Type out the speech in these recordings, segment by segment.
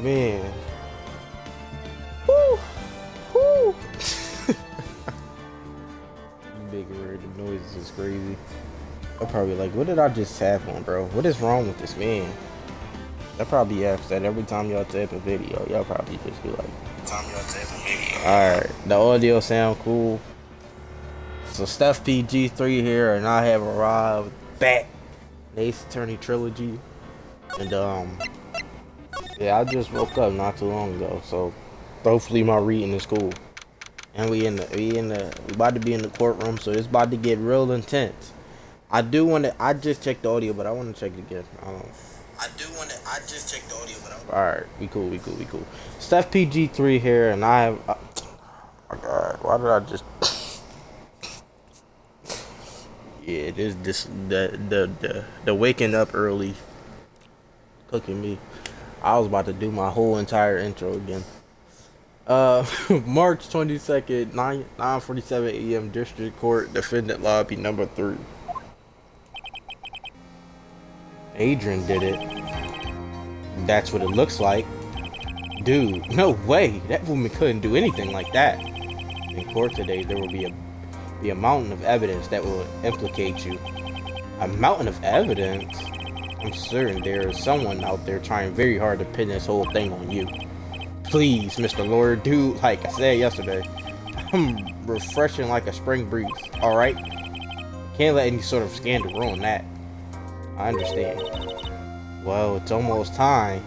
man. Woo! Woo! Making random noises is crazy. I'm probably like, what did I just tap on, bro? What is wrong with this man? I probably ask that every time y'all tap a video. Y'all probably just be like, alright, the audio sound cool. So Steph PG3 here, and I have arrived back. Ace Attorney Trilogy. And yeah, I just woke up not too long ago, so hopefully my reading is cool. And we about to be in the courtroom, so it's about to get real intense. I just checked the audio, but I want to check it again. I just checked the audio, but alright, we cool. Steph PG3 here, and I have, oh my god, why did I just, yeah, the waking up early cooking me. I was about to do my whole entire intro again. March 22nd, 9:47 a.m. District Court, Defendant Lobby number 3. Adrian did it. That's what it looks like. Dude, no way. That woman couldn't do anything like that. In court today, there will be a mountain of evidence that will implicate you. A mountain of evidence? I'm certain there is someone out there trying very hard to pin this whole thing on you. Please, Mr. Lawyer, dude, like I said yesterday, I'm refreshing like a spring breeze, alright? Can't let any sort of scandal ruin that. I understand. Well, it's almost time.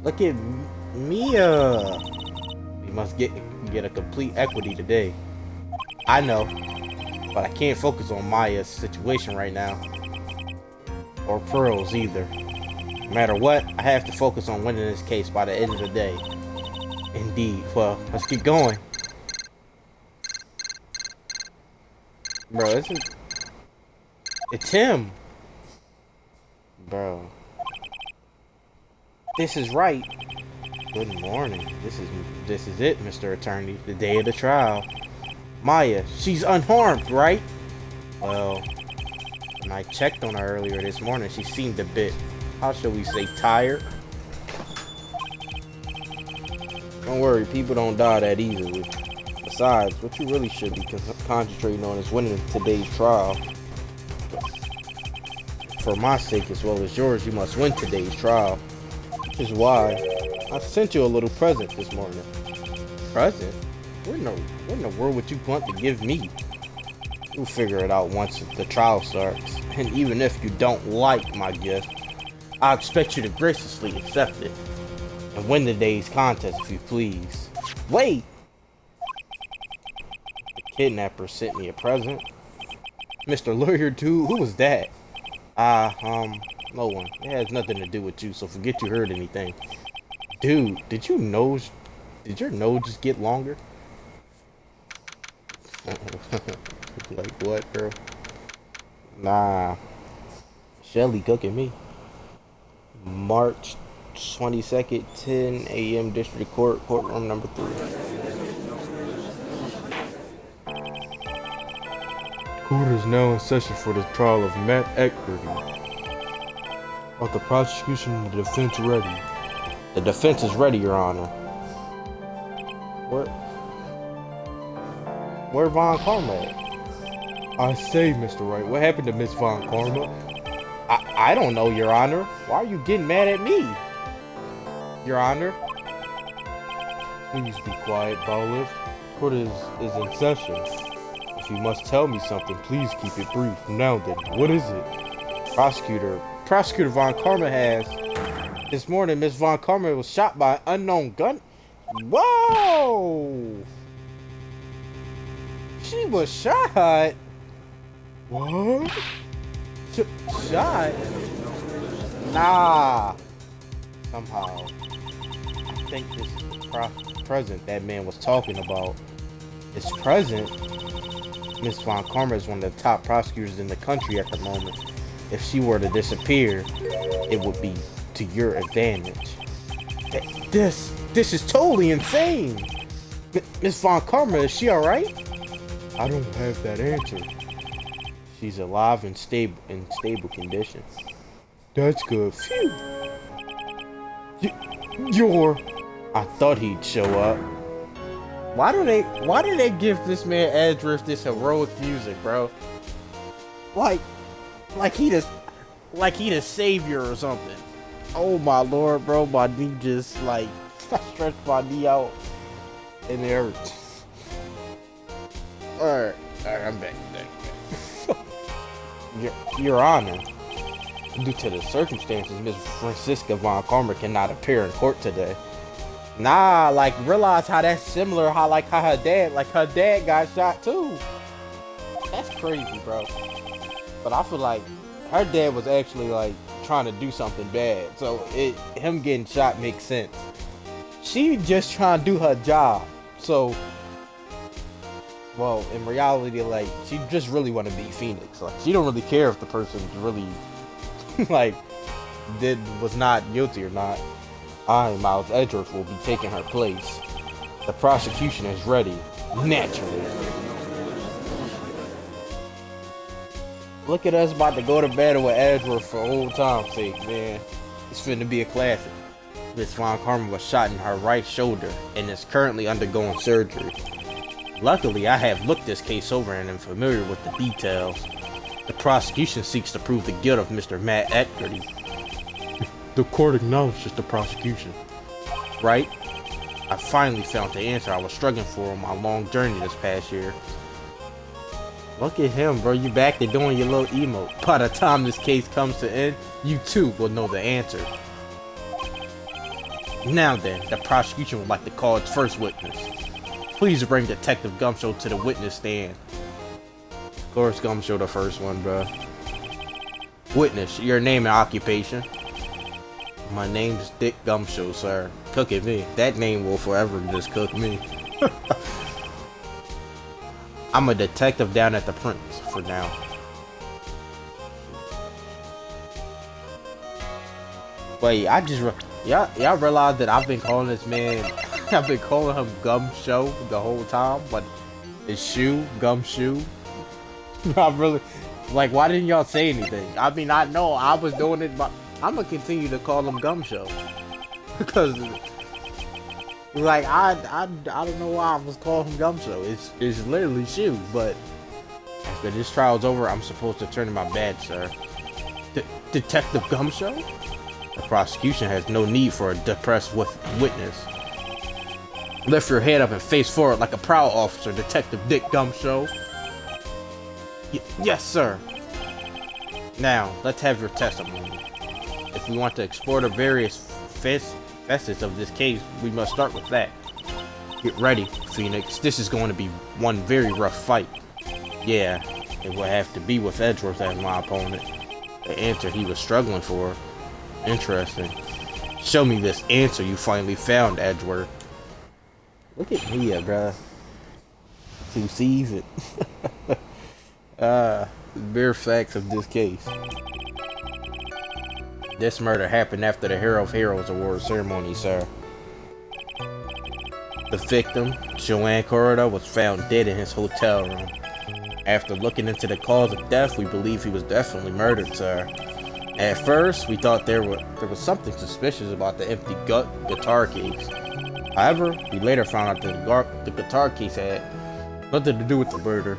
Look at Mia. We must get a complete equity today. I know, but I can't focus on Maya's situation right now. Or Pearl's either. No matter what, I have to focus on winning this case by the end of the day. Indeed. Well, let's get going. Bro, it's him. Bro. This is Wright. Good morning. This is it, Mr. Attorney. The day of the trial. Maya, she's unharmed, right? Well, when I checked on her earlier this morning, she seemed a bit, how shall we say, tired? Don't worry, people don't die that easily. Besides, what you really should be concentrating on is winning today's trial. For my sake as well as yours, you must win today's trial. Which is why I sent you a little present this morning. Present? What in the world would you want to give me? You'll figure it out once the trial starts. And even if you don't like my gift, I expect you to graciously accept it. And win today's contest if you please. Wait! The kidnapper sent me a present. Mr. Lawyer dude, who was that? No one. It has nothing to do with you, so forget you heard anything. Dude, did your nose just get longer? Like what, girl? Nah. Shelly cooking me. March 22nd, 10 a.m. District Court, courtroom number 3. Court is now in session for the trial of Matt Eckberg. Are the prosecution and the defense ready? The defense is ready, Your Honor. Where Von Karma at? I say, Mr. Wright, what happened to Miss Von Karma? I don't know, Your Honor. Why are you getting mad at me? Your Honor? Please be quiet, Bailiff. Court is in session. If you must tell me something, please keep it brief. Now then, what is it? Prosecutor Von Karma has. This morning, Miss Von Karma was shot by an unknown gun. Whoa! She was shot? What? Shot? Nah. Somehow. I think this is the present that man was talking about. It's present? Miss Von Karma is one of the top prosecutors in the country at the moment. If she were to disappear, it would be to your advantage. This is totally insane. Miss Von Karma, is she alright? I don't have that answer. She's alive and stable condition. That's good. Phew. You're... I thought he'd show up. Why do they give this man Edgeworth this heroic music, bro? Like he the savior or something. Oh my lord, bro, my knee just like I stretched my knee out and it hurts. Alright, I'm back. Your Honor, due to the circumstances, Miss Franziska von Karmer cannot appear in court today. Nah, like realize how that's similar, how her dad got shot too. That's crazy, bro. But I feel like her dad was actually like trying to do something bad, so him getting shot makes sense. She just trying to do her job, so well, in reality, like she just really want to beat Phoenix. Like she don't really care if the person really like was not guilty or not. Miles Edgeworth will be taking her place. The prosecution is ready, naturally. Look at us about to go to battle with Edgeworth for old time's sake, man. It's finna be a classic. Miss Von Karmer was shot in her right shoulder and is currently undergoing surgery. Luckily, I have looked this case over and am familiar with the details. The prosecution seeks to prove the guilt of Mr. Matt Etgerty. The court acknowledges the prosecution. Right? I finally found the answer I was struggling for on my long journey this past year. Look at him, bro. You back to doing your little emote. By the time this case comes to end, you too will know the answer. Now then, the prosecution would like to call its first witness. Please bring Detective Gumshoe to the witness stand. Of course, Gumshoe the first one, bro. Witness, your name and occupation. My name's Dick Gumshoe, sir. Cook at me. That name will forever just cook me. I'm a detective down at the Prince for now. Wait, y'all realize that I've been calling this man, I've been calling him Gumshoe the whole time, but his shoe, Gumshoe. I really, like, why didn't y'all say anything? I mean, I know I was doing it, but I'm gonna continue to call him Gumshoe because, like, I don't know why I was calling him Gumshoe. It's literally shoe, but after this trial's over, I'm supposed to turn in my badge, sir. Detective Gumshoe? The prosecution has no need for a depressed witness. Lift your head up and face forward like a proud officer, Detective Dick Gumshoe. Yes, sir. Now, let's have your testimony. If we want to explore the various facets of this case, we must start with that. Get ready, Phoenix. This is going to be one very rough fight. Yeah, it will have to be with Edgeworth as my opponent. The answer he was struggling for. Interesting. Show me this answer you finally found, Edgeworth. Look at me, bruh. Who sees it? Bare facts of this case. This murder happened after the Hero of Heroes Award ceremony, sir. The victim, Joanne Corrida, was found dead in his hotel room. After looking into the cause of death, we believe he was definitely murdered, sir. At first, we thought there was something suspicious about the empty guitar case. However, we later found out that the guitar case had nothing to do with the murder.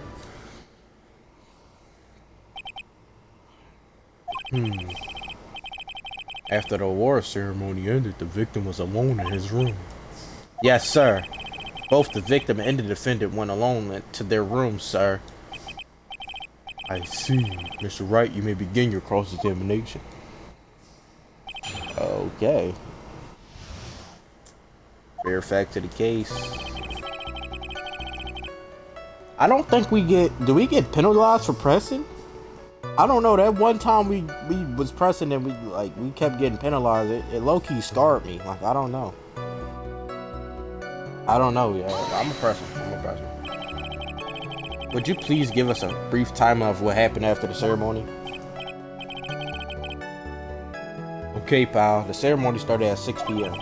After the award ceremony ended, the victim was alone in his room. Yes, sir. Both the victim and the defendant went alone to their rooms, sir. I see. Mr. Wright, you may begin your cross-examination. Okay. Fair fact to the case. I don't think do we get penalized for pressing? I don't know, that one time we was pressing and we kept getting penalized. It low-key scarred me. Like, I don't know. Yeah. I'm a pressing. Would you please give us a brief timeline of what happened after the ceremony? Okay, pal. The ceremony started at 6 p.m.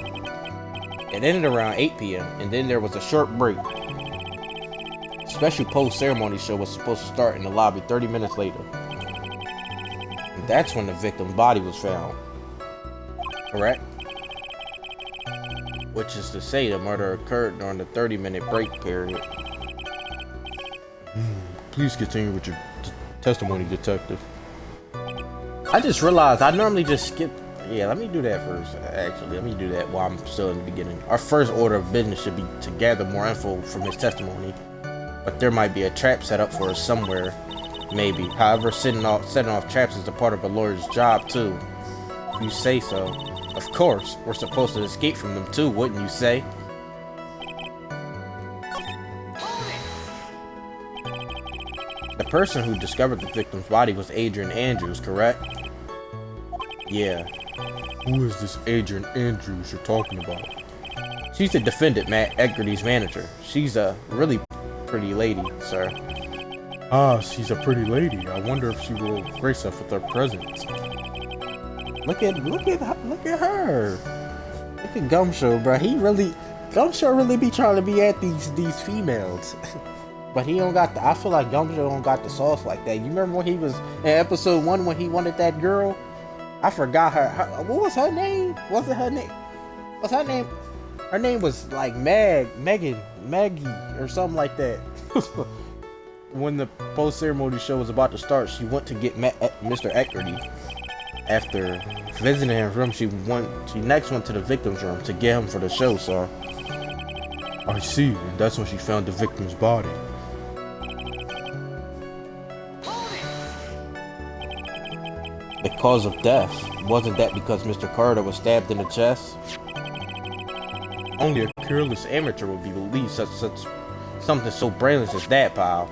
It ended around 8 p.m. and then there was a short break. A special post-ceremony show was supposed to start in the lobby 30 minutes later. And that's when the victim's body was found. Correct? which is to say the murder occurred during the 30-minute break period. Please continue with your testimony, detective. I just realized I normally just skip. Yeah, let me do that first. Actually, let me do that while I'm still in the beginning. Our first order of business should be to gather more info from his testimony. But there might be a trap set up for us somewhere. Maybe. However, setting off traps is a part of a lawyer's job, too. You say so. Of course, we're supposed to escape from them, too, wouldn't you say? The person who discovered the victim's body was Adrian Andrews, correct? Yeah. Who is this Adrian Andrews you're talking about? She's the defendant, Matt Eggerty's manager. She's a really pretty lady, sir. Ah, she's a pretty lady. I wonder if she will grace us with her presence. Look at her. Look at Gumshoe, bro. Gumshoe really be trying to be at these females. But he don't got the, I feel like Gumshoe don't got the sauce like that. You remember when he was in episode 1 when he wanted that girl? I forgot her. What was her name? What's her name? What's her name? Her name was like Maggie, or something like that. When the post-ceremony show was about to start, she went to get Mr. Eckerty. After visiting his room, she next went to the victim's room to get him for the show, sir. I see, and that's when she found the victim's body. The cause of death, wasn't that because Mr. Carter was stabbed in the chest? Only a careless amateur would believe something so brainless as that, pal.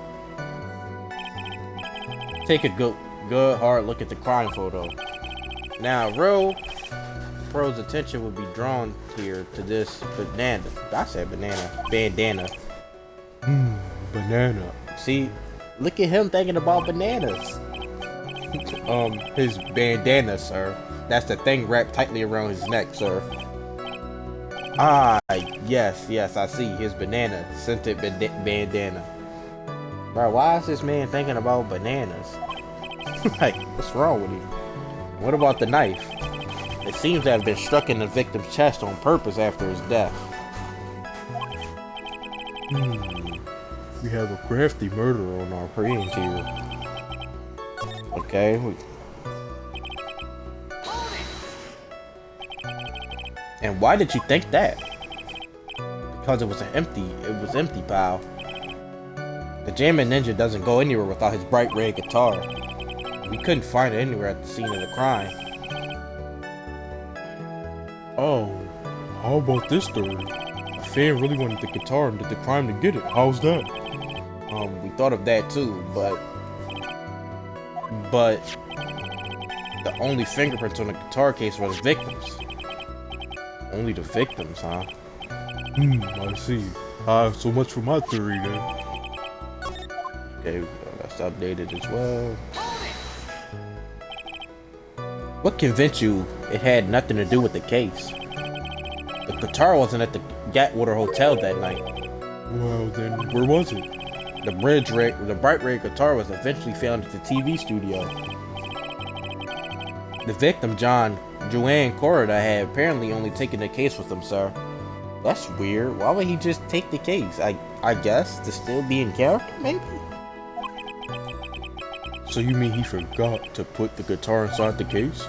Take a good hard look at the crime photo. Now, real pro's attention would be drawn here to this banana. I said banana. Bandana. Banana. See, look at him thinking about bananas. His bandana, sir. That's the thing wrapped tightly around his neck, sir. Ah, yes, I see. His banana. Scented bandana. Bro, why is this man thinking about bananas? Like, what's wrong with him? What about the knife? It seems to have been struck in the victim's chest on purpose after his death. We have a crafty murderer on our hands here. Okay. And why did you think that? Because it was empty, pal. The Jammin' Ninja doesn't go anywhere without his bright red guitar. We couldn't find it anywhere at the scene of the crime. Oh, how about this story? A fan really wanted the guitar and did the crime to get it. How's that? We thought of that too, but the only fingerprints on the guitar case were the victims. Only the victims, huh? I see. So much for my theory then. Okay, that's updated as well. What convinced you it had nothing to do with the case? The guitar wasn't at the Gatwater Hotel that night. Well then, where was it? The bright red guitar was eventually found at the TV studio. The victim, Joanne Corrida, had apparently only taken the case with him, sir. That's weird. Why would he just take the case? I guess to still be in character, maybe? So you mean he forgot to put the guitar inside the case?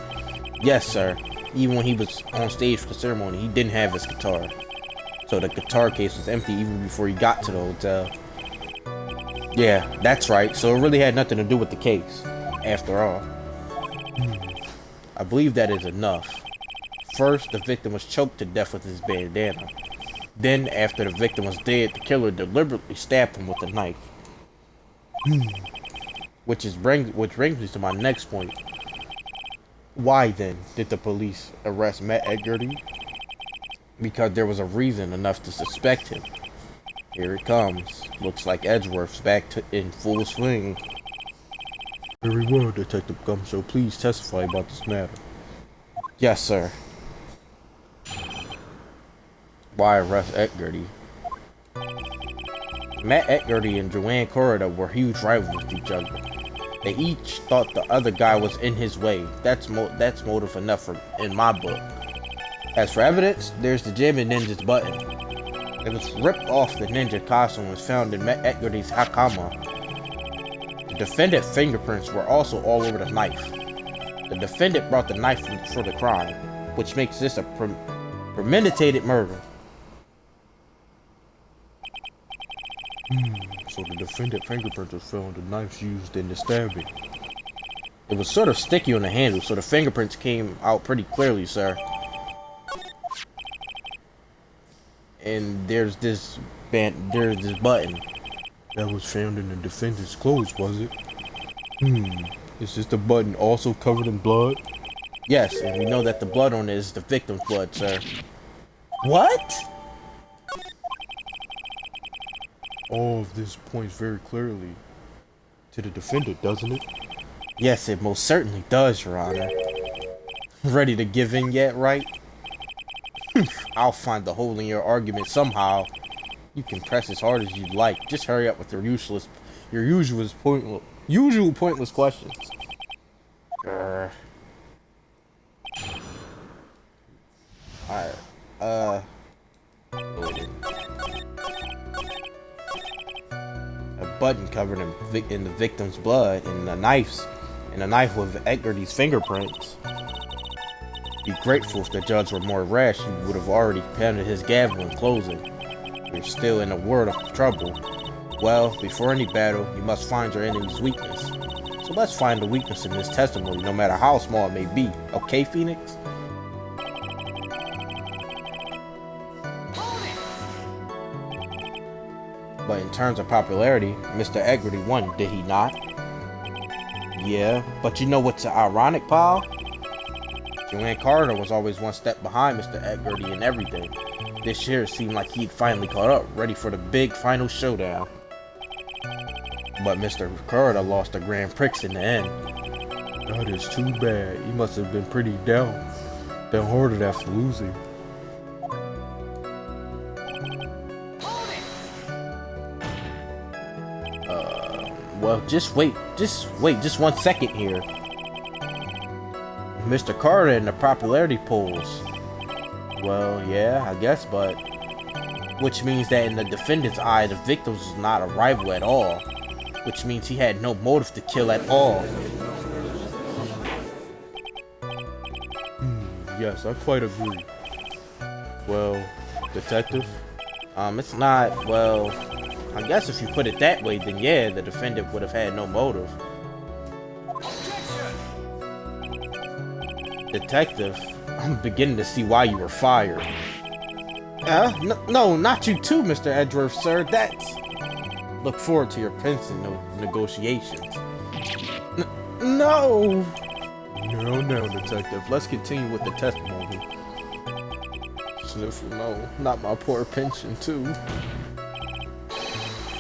Yes, sir. Even when he was on stage for the ceremony, he didn't have his guitar. So the guitar case was empty even before he got to the hotel. Yeah, that's right. So it really had nothing to do with the case, after all. I believe that is enough. First, the victim was choked to death with his bandana. Then, after the victim was dead, the killer deliberately stabbed him with a knife. Which brings me to my next point. Why then did the police arrest Matt Eggerty? Because there was a reason enough to suspect him. Here it comes. Looks like Edgeworth's back in full swing. Very well, Detective Gumshoe. Please testify about this matter. Yes, sir. Why arrest Eggerty? Matt Eggerty and Joanne Corrida were huge rivals with each other. They each thought the other guy was in his way. That's motive enough in my book. As for evidence, there's the Jammin' Ninja's button. It was ripped off the ninja costume and was found in Edgar's Hakama. The defendant's fingerprints were also all over the knife. The defendant brought the knife for the crime, which makes this a premeditated murder. So the defendant's fingerprints were found on the knives used in the stabbing. It was sort of sticky on the handle, so the fingerprints came out pretty clearly, sir. And there's this button that was found in the defendant's clothes, was it? Is this the button also covered in blood? Yes, and we know that the blood on it is the victim's blood, sir. What? All of this points very clearly to the defendant, doesn't it? Yes, it most certainly does, Your Honor. Ready to give in yet, Wright? I'll find the hole in your argument somehow. You can press as hard as you'd like. Just hurry up with your usual pointless questions. Alright. A button covered in the victim's blood and a knife with Edgar's fingerprints. Be grateful if the judge were more rash, he would have already pounded his gavel in closing. You're still in a world of trouble. Well, before any battle, you must find your enemy's weakness. So let's find the weakness in this testimony, no matter how small it may be. Okay, Phoenix? But in terms of popularity, Mr. Edgar won, did he not? Yeah, but you know what's ironic, pal? Joanne Carter was always one step behind Mr. Edgar in everything. This year it seemed like he'd finally caught up, ready for the big final showdown. But Mr. Carter lost the Grand Prix in the end. That is too bad. He must have been pretty downhearted after losing. Well, just wait 1 second here. Mr. Carter in the popularity polls. Well, yeah, I guess, but which means that in the defendant's eye, the victim was not a rival at all. Which means he had no motive to kill at all. Yes, I quite agree. Well, detective? It's not, well, I guess if you put it that way, then yeah, the defendant would have had no motive. Detective, I'm beginning to see why you were fired. No, not you too, Mr. Edgeworth, sir. That's... Look forward to your pension negotiations. No, detective. Let's continue with the testimony. Sniffle, no, not my poor pension too.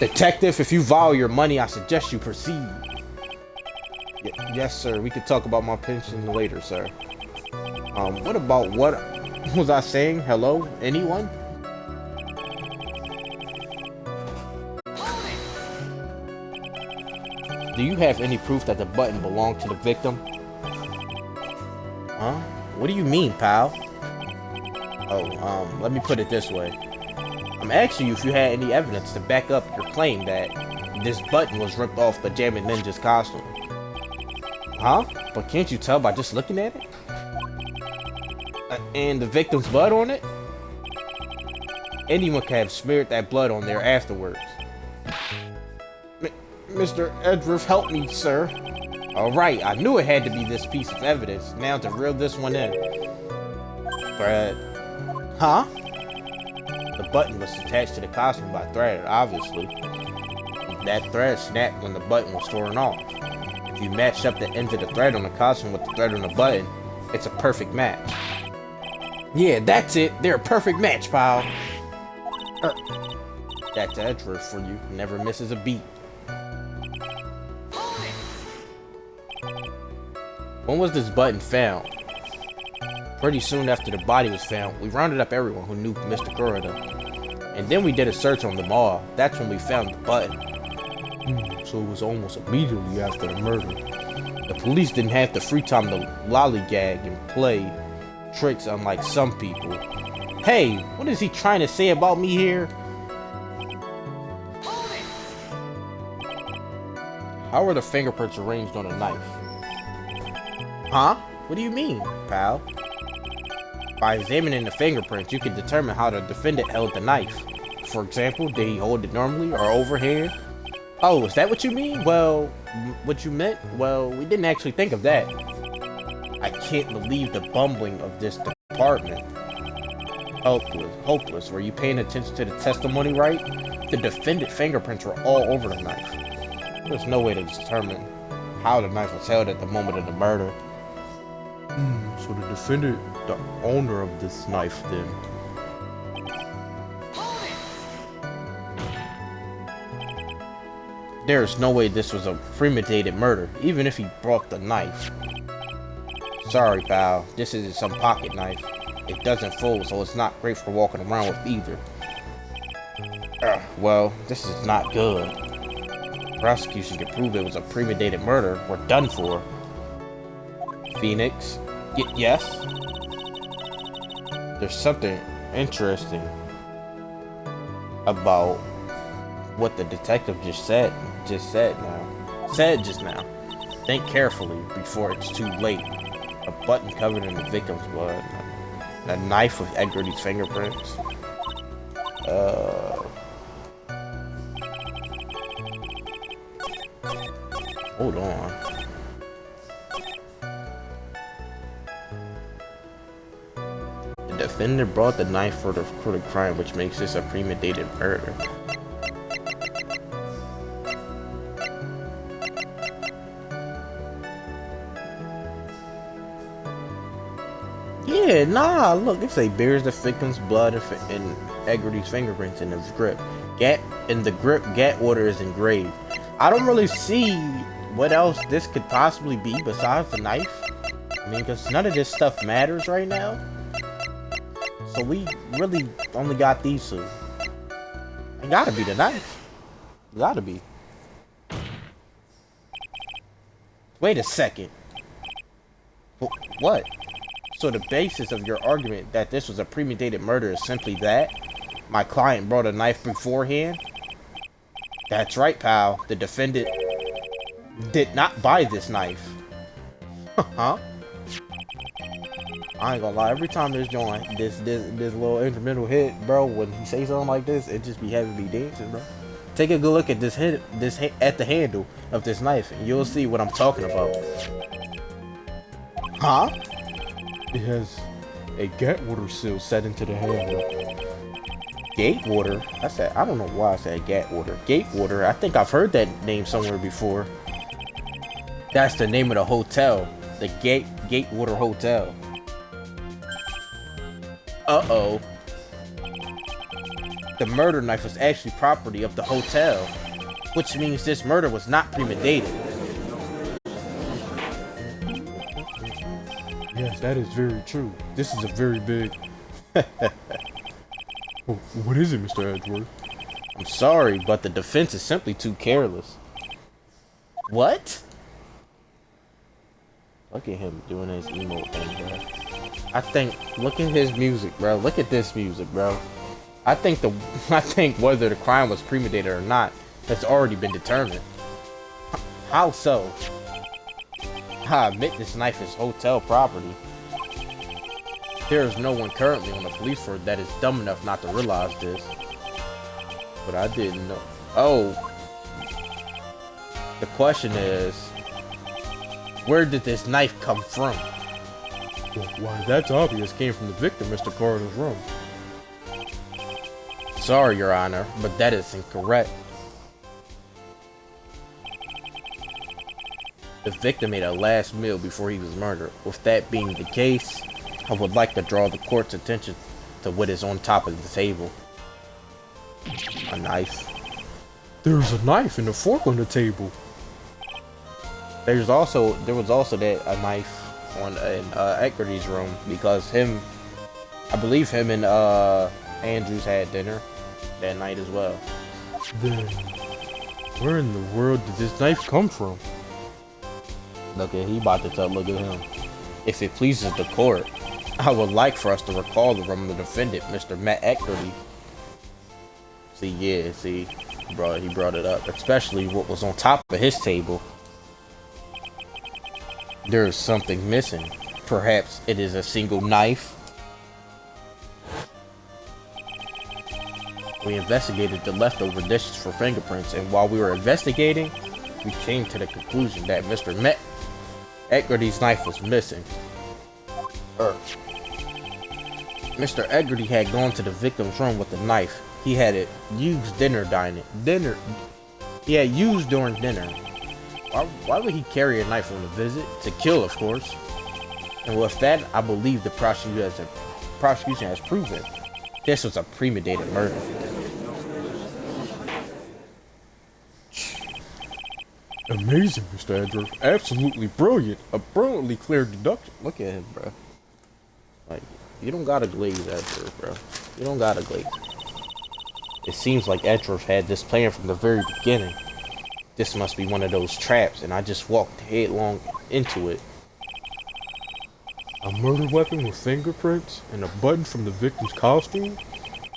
Detective, if you value your money, I suggest you proceed. Yes, sir. We could talk about my pension later, sir. What was I saying? Hello? Anyone? Do you have any proof that the button belonged to the victim? Huh? What do you mean, pal? Oh, let me put it this way. I'm asking you if you had any evidence to back up your claim that this button was ripped off the Jammin' Ninja's costume. Huh? But can't you tell by just looking at it? And the victim's blood on it? Anyone could have smeared that blood on there afterwards. Mr. Edgeworth, help me, sir. Alright, I knew it had to be this piece of evidence. Now to reel this one in. But... Huh? The button was attached to the costume by thread, obviously. That thread snapped when the button was torn off. If you match up the ends of the thread on the costume with the thread on the button, it's a perfect match. Yeah, that's it. They're a perfect match, pal. That's Edgeworth for you. Never misses a beat. When was this button found? Pretty soon after the body was found, we rounded up everyone who knew Mr. Kuroda. And then we did a search on them all. That's when we found the button. So it was almost immediately after the murder. The police didn't have the free time to lollygag and play tricks unlike some people. Hey, what is he trying to say about me here? How are the fingerprints arranged on a knife? Huh? What do you mean, pal? By examining the fingerprints, you can determine how the defendant held the knife. For example, did he hold it normally or overhand? Oh, is that what you mean? Well, what you meant? Well, we didn't actually think of that. I can't believe the bumbling of this department. Hopeless. Were you paying attention to the testimony, right? The defendant fingerprints were all over the knife. There's no way to determine how the knife was held at the moment of the murder. So the defendant, the owner of this knife, then. There is no way this was a premeditated murder, even if he brought the knife. Sorry, pal. This isn't some pocket knife. It doesn't fold, so it's not great for walking around with either. Well, this is not good. Prosecution can prove it was a premeditated murder. We're done for. Phoenix? Yes? There's something interesting about what the detective just said just now. Think carefully before it's too late. A button covered in the victim's blood. A knife with Edgar's fingerprints. Hold on. The defendant brought the knife for the crime, which makes this a premeditated murder. Yeah, nah, look, it say bears the victim's blood and Edgar's fingerprints in his grip. In the grip, GAT order is engraved. I don't really see what else this could possibly be besides the knife. I mean, because none of this stuff matters right now. So we really only got these two. It gotta be the knife. Gotta be. Wait a second. What? So the basis of your argument that this was a premeditated murder is simply that? My client brought a knife beforehand? That's right, pal. The defendant did not buy this knife. Huh? I ain't gonna lie, every time this joint, this little instrumental hit, bro, when he say something like this, it just be having me dancing, bro. Take a good look at at the handle of this knife, and you'll see what I'm talking about. Huh? It has a GAT water seal set into the handle. Gate water? I don't know why I said GAT water. Gate water? I think I've heard that name somewhere before. That's the name of the hotel. The Gate Water Hotel. Uh-oh. The murder knife was actually property of the hotel, which means this murder was not premeditated. Yes, that is very true. This is a very big... What is it, Mr. Edgeworth? I'm sorry, but the defense is simply too careless. What? Look at him doing his emote thing, bro. Look at his music, bro. Look at this music, bro. I think whether the crime was premeditated or not, that's already been determined. How so? I admit this knife is hotel property. There is no one currently on the police force that is dumb enough not to realize this. But I didn't know. Oh. The question is, where did this knife come from? Well, why, that's obvious. Came from the victim, Mr. Coroner's room. Sorry, Your Honor, but that is incorrect. The victim ate a last meal before he was murdered. With that being the case, I would like to draw the court's attention to what is on top of the table. A knife. There's a knife and a fork on the table. There was also a knife in Equity's room because I believe him and Andrews had dinner that night as well. Then, where in the world did this knife come from? Look at he about to tell. Look at him. If it pleases the court, I would like for us to recall from the defendant, Mr. Matt Eckerty. See, he brought it up, especially what was on top of his table. There is something missing. Perhaps it is a single knife. We investigated the leftover dishes for fingerprints, and while we were investigating, we came to the conclusion that Mr. Eggerty's knife was missing. Mr. Eggerty had gone to the victim's room with the knife. He had it used during dinner. Why would he carry a knife on a visit? To kill, of course. And with that, I believe the prosecution has proven this was a premeditated murder. Amazing, Mr. Andrew. Absolutely brilliant. A brilliantly clear deduction. Look at him, bro. Like, you don't gotta glaze, Andrew, bro. You don't gotta glaze. It seems like Edgeworth had this plan from the very beginning. This must be one of those traps, and I just walked headlong into it. A murder weapon with fingerprints and a button from the victim's costume?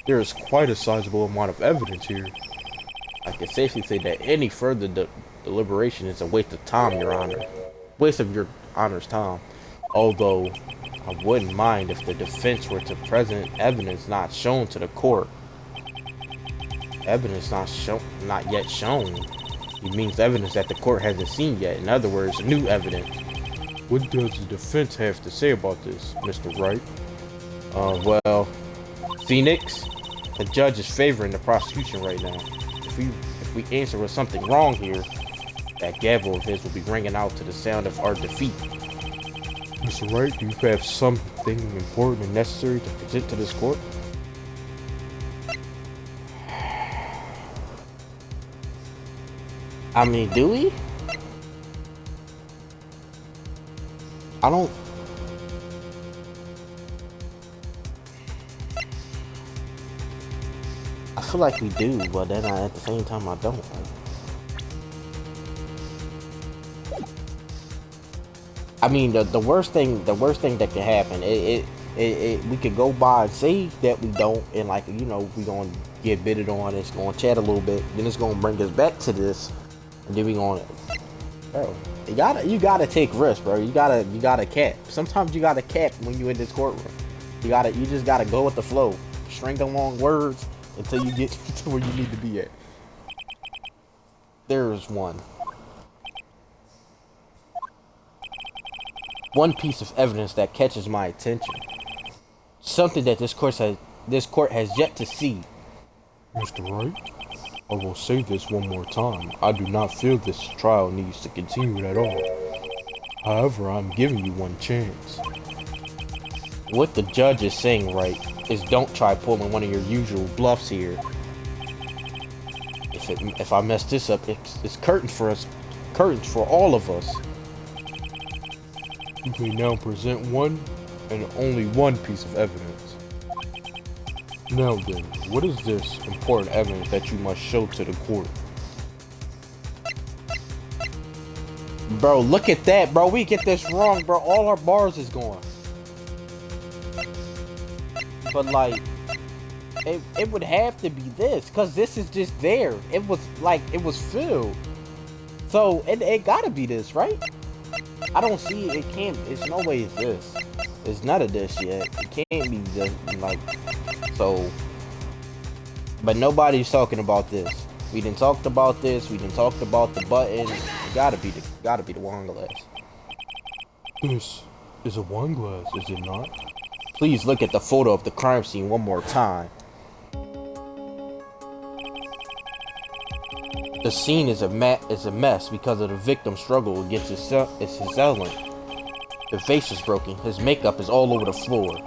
There is quite a sizable amount of evidence here. I can safely say that any further deliberation is a waste of time, Your Honor. Waste of Your Honor's time. Although, I wouldn't mind if the defense were to present evidence not shown to the court. Evidence not yet shown. It means evidence that the court hasn't seen yet. In other words, new evidence. What does the defense have to say about this, Mr. Wright? Well, Phoenix, the judge is favoring the prosecution right now. If we answer with something wrong here, that gavel of his will be ringing out to the sound of our defeat. Mr. Wright, do you have something important and necessary to present to this court? I mean, do we? I don't... I feel like we do, but then at the same time I don't. I mean, the worst thing that could happen, we could go by and say that we don't, and like, you know, we gonna get bidded on, it's gonna chat a little bit, then it's gonna bring us back to this, and then we gonna, bro, you gotta take risks, bro. You gotta cap. Sometimes you gotta cap when you in this courtroom. You just gotta go with the flow, string along words until you get to where you need to be at. There's one piece of evidence that catches my attention. Something that this court has yet to see. Mr. Wright, I will say this one more time. I do not feel this trial needs to continue at all. However, I'm giving you one chance. What the judge is saying, Wright, is don't try pulling one of your usual bluffs here. If I mess this up, it's curtains for all of us. You may now present one and only one piece of evidence. Now then, what is this important evidence that you must show to the court? Bro, look at that, bro. We get this wrong, bro. All our bars is gone. But like, it would have to be this, cause this is just there. It was filled. So it gotta be this, right? I don't see it. It's no way it's this. It's none of this yet. It can't be just like so. But nobody's talking about this. We done talked about this. We done talked about the button. It gotta be the wine glass. This is a wine glass, is it not? Please look at the photo of the crime scene one more time. The scene is a mess because of the victim's struggle against his assailant. The vase is broken. His makeup is all over the floor.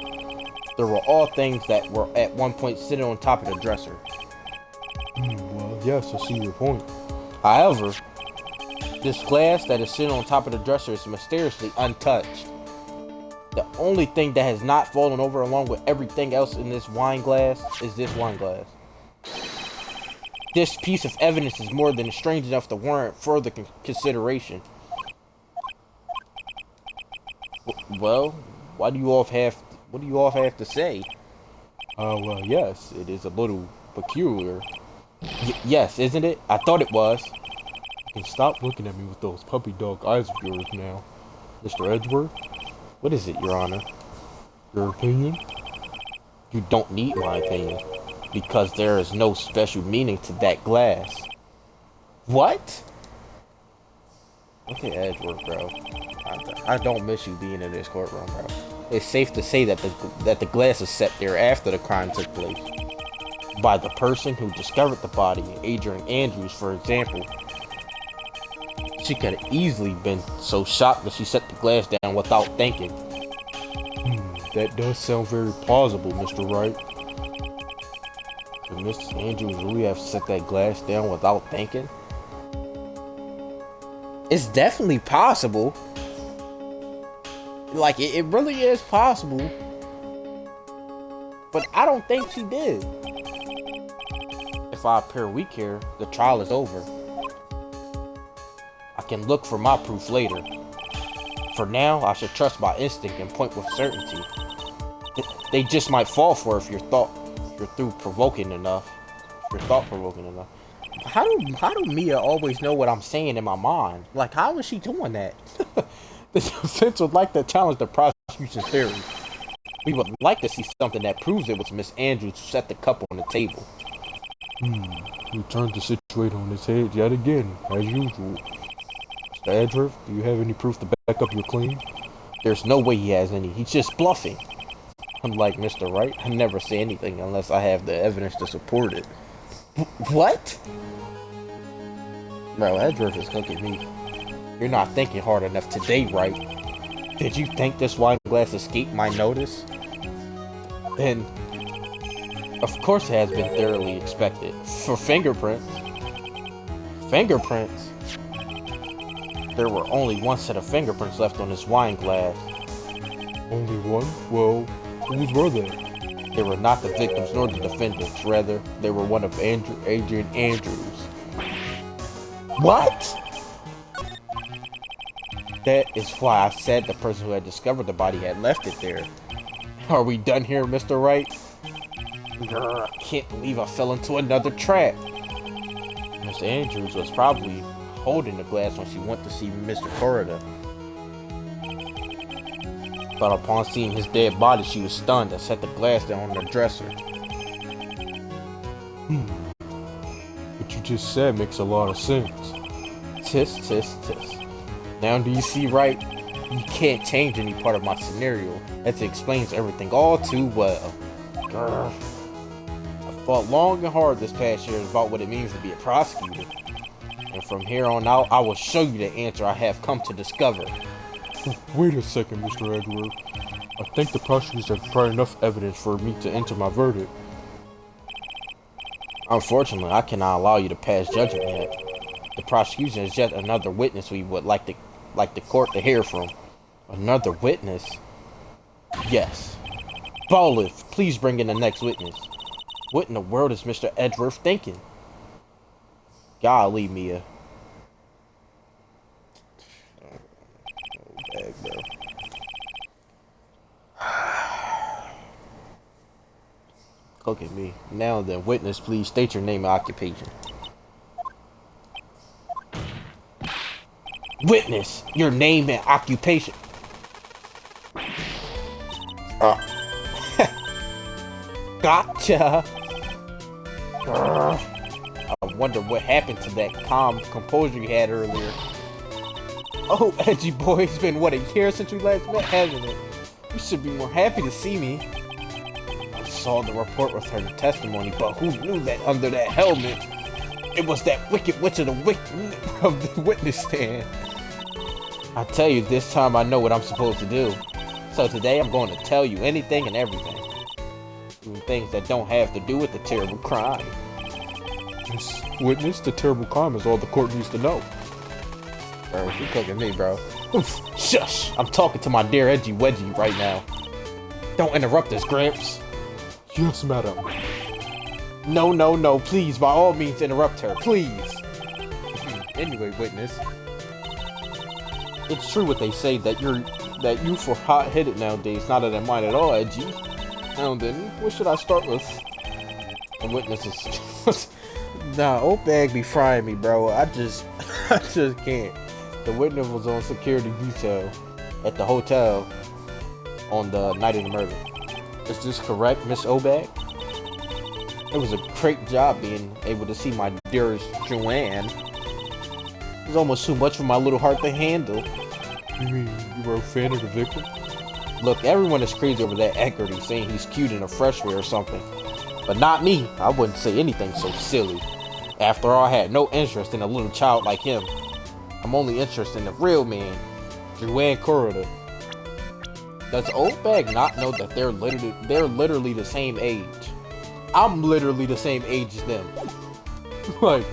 There were all things that were at one point sitting on top of the dresser. Well, yes, I see your point. However, this glass that is sitting on top of the dresser is mysteriously untouched. The only thing that has not fallen over along with everything else in this wine glass is this wine glass. This piece of evidence is more than strange enough to warrant further consideration. Well, why do you all have What do you all have to say? Well, yes, it is a little peculiar. Yes, isn't it? I thought it was. You can stop looking at me with those puppy dog eyes of yours now, Mr. Edgeworth. What is it, Your Honor? Your opinion? You don't need my opinion, because there is no special meaning to that glass. What? Okay, Edgeworth, bro. I don't miss you being in this courtroom, bro. It's safe to say that the glass is set there after the crime took place. By the person who discovered the body, Adrian Andrews, for example. She could have easily been so shocked that she set the glass down without thinking. That does sound very plausible, Mr. Wright. Could Mrs. Andrews really have set that glass down without thinking? It's definitely possible. Like, it really is possible. But I don't think she did. If I appear weak here, the trial is over. I can look for my proof later. For now, I should trust my instinct and point with certainty. They just might fall for it if you're thought-provoking enough. How do Mia always know what I'm saying in my mind? Like, how is she doing that? The defense would like to challenge the prosecution's theory. We would like to see something that proves it was Miss Andrews who set the cup on the table. You turned the situation on its head yet again, as usual. Mr. Edgeworth, do you have any proof to back up your claim? There's no way he has any. He's just bluffing. Unlike Mr. Wright, I never say anything unless I have the evidence to support it. What? Bro, Edgeworth is cooking me. You're not thinking hard enough today, Wright. Did you think this wine glass escaped my notice? Then, of course it has been thoroughly inspected. For fingerprints. Fingerprints? There were only one set of fingerprints left on this wine glass. Only one? Well, whose were they? They were not the victims nor the defendants. Rather, they were one of Adrian Andrews. What? That is why I said the person who had discovered the body had left it there. Are we done here, Mr. Wright? Grr, I can't believe I fell into another trap. Miss Andrews was probably holding the glass when she went to see Mr. Corrider. But upon seeing his dead body, she was stunned and set the glass down on the dresser. What you just said makes a lot of sense. Tisk, tisk, tisk. Now do you see, Wright? You can't change any part of my scenario. That explains everything all too well. Grr. I've thought long and hard this past year about what it means to be a prosecutor. And from here on out, I will show you the answer I have come to discover. Wait a second, Mr. Edgeworth. I think the prosecutors have provided enough evidence for me to enter my verdict. Unfortunately, I cannot allow you to pass judgment yet. The prosecution is yet another witness we would like the court to hear from. Another witness? Yes. Bailiff, please bring in the next witness. What in the world is Mr. Edgeworth thinking? Golly, Mia. Bag, bro. Look at me. Now then, witness, please state your name and occupation. Witness, your name and occupation. Gotcha. I wonder what happened to that calm composure you had earlier. Oh, Edgy boy, it's been, what, a year since we last met, hasn't it? You should be more happy to see me. I saw the report with her testimony, but who knew that under that helmet, it was that wicked witch of the witness stand. I tell you, this time I know what I'm supposed to do. So today I'm going to tell you anything and everything. Even things that don't have to do with the terrible crime. This witness, the terrible crime is all the court needs to know. Bro, you cooking me, bro. Oof, shush! I'm talking to my dear Edgy Wedgie right now. Don't interrupt us, Gramps. Yes, madam. No, please, by all means interrupt her, please. Anyway, witness. It's true what they say that that youth are hot-headed nowadays. Not that I mind at all, edgy. Now then, what should I start with? The witnesses. Nah, old bag be frying me, bro. I just can't. The witness was on security detail at the hotel on the night of the murder. Is this correct, Miss Obag? It was a great job being able to see my dearest Joanne. It was almost too much for my little heart to handle. You mean you were a fan of the victim? Look, everyone is crazy over that Eckerty saying he's cute in a freshway or something. But not me. I wouldn't say anything so silly. After all, I had no interest in a little child like him. I'm only interested in the real man, Joanne Corrider. Does Old Bag not know that they're literally the same age? I'm literally the same age as them. Like,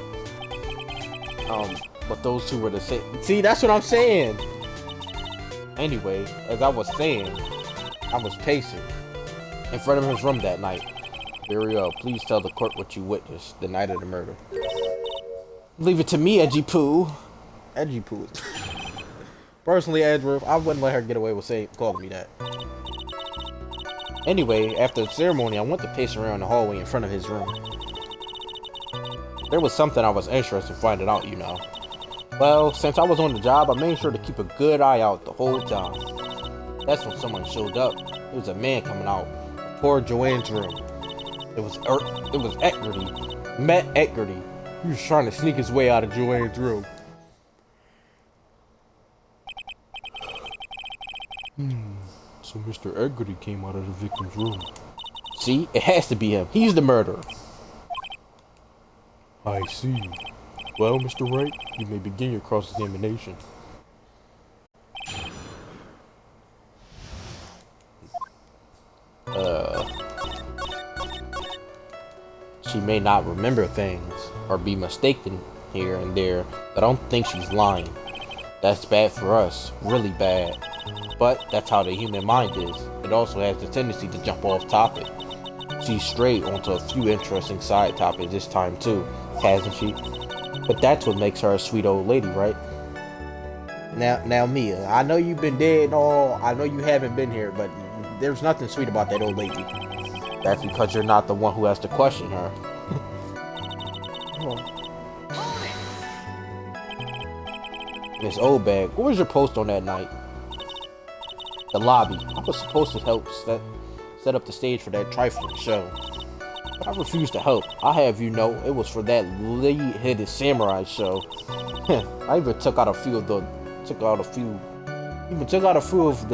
but those two were the same. See, that's what I'm saying. Anyway, as I was saying, I was pacing in front of his room that night. Very well, please tell the court what you witnessed the night of the murder. Leave it to me, Edgy Poo. Edgy Poo. Personally, Edgeworth, I wouldn't let her get away with calling me that. Anyway, after the ceremony, I went to pace around the hallway in front of his room. There was something I was interested in finding out, you know. Well, since I was on the job, I made sure to keep a good eye out the whole time. That's when someone showed up. It was a man coming out of poor Joanne's room. It was Eckerty. Matt Eckerty. He was trying to sneak his way out of Joanne's room. So Mr. Eckerty came out of the victim's room. See, it has to be him. He's the murderer. I see. Well, Mr. Wright, you may begin your cross-examination. She may not remember things or be mistaken here and there, but I don't think she's lying. That's bad for us, really bad. But that's how the human mind is. It also has the tendency to jump off topic. She's strayed onto a few interesting side topics this time too, hasn't she? But that's what makes her a sweet old lady, right? Now Mia, I know you've been dead and all, I know you haven't been here, but there's nothing sweet about that old lady. That's because you're not the one who has to question her. Miss Obag, what was your post on that night? The lobby. I was supposed to help set up the stage for that trifling show. But I refused to help. I have you know, it was for that lead-headed samurai show. I even took out a few of the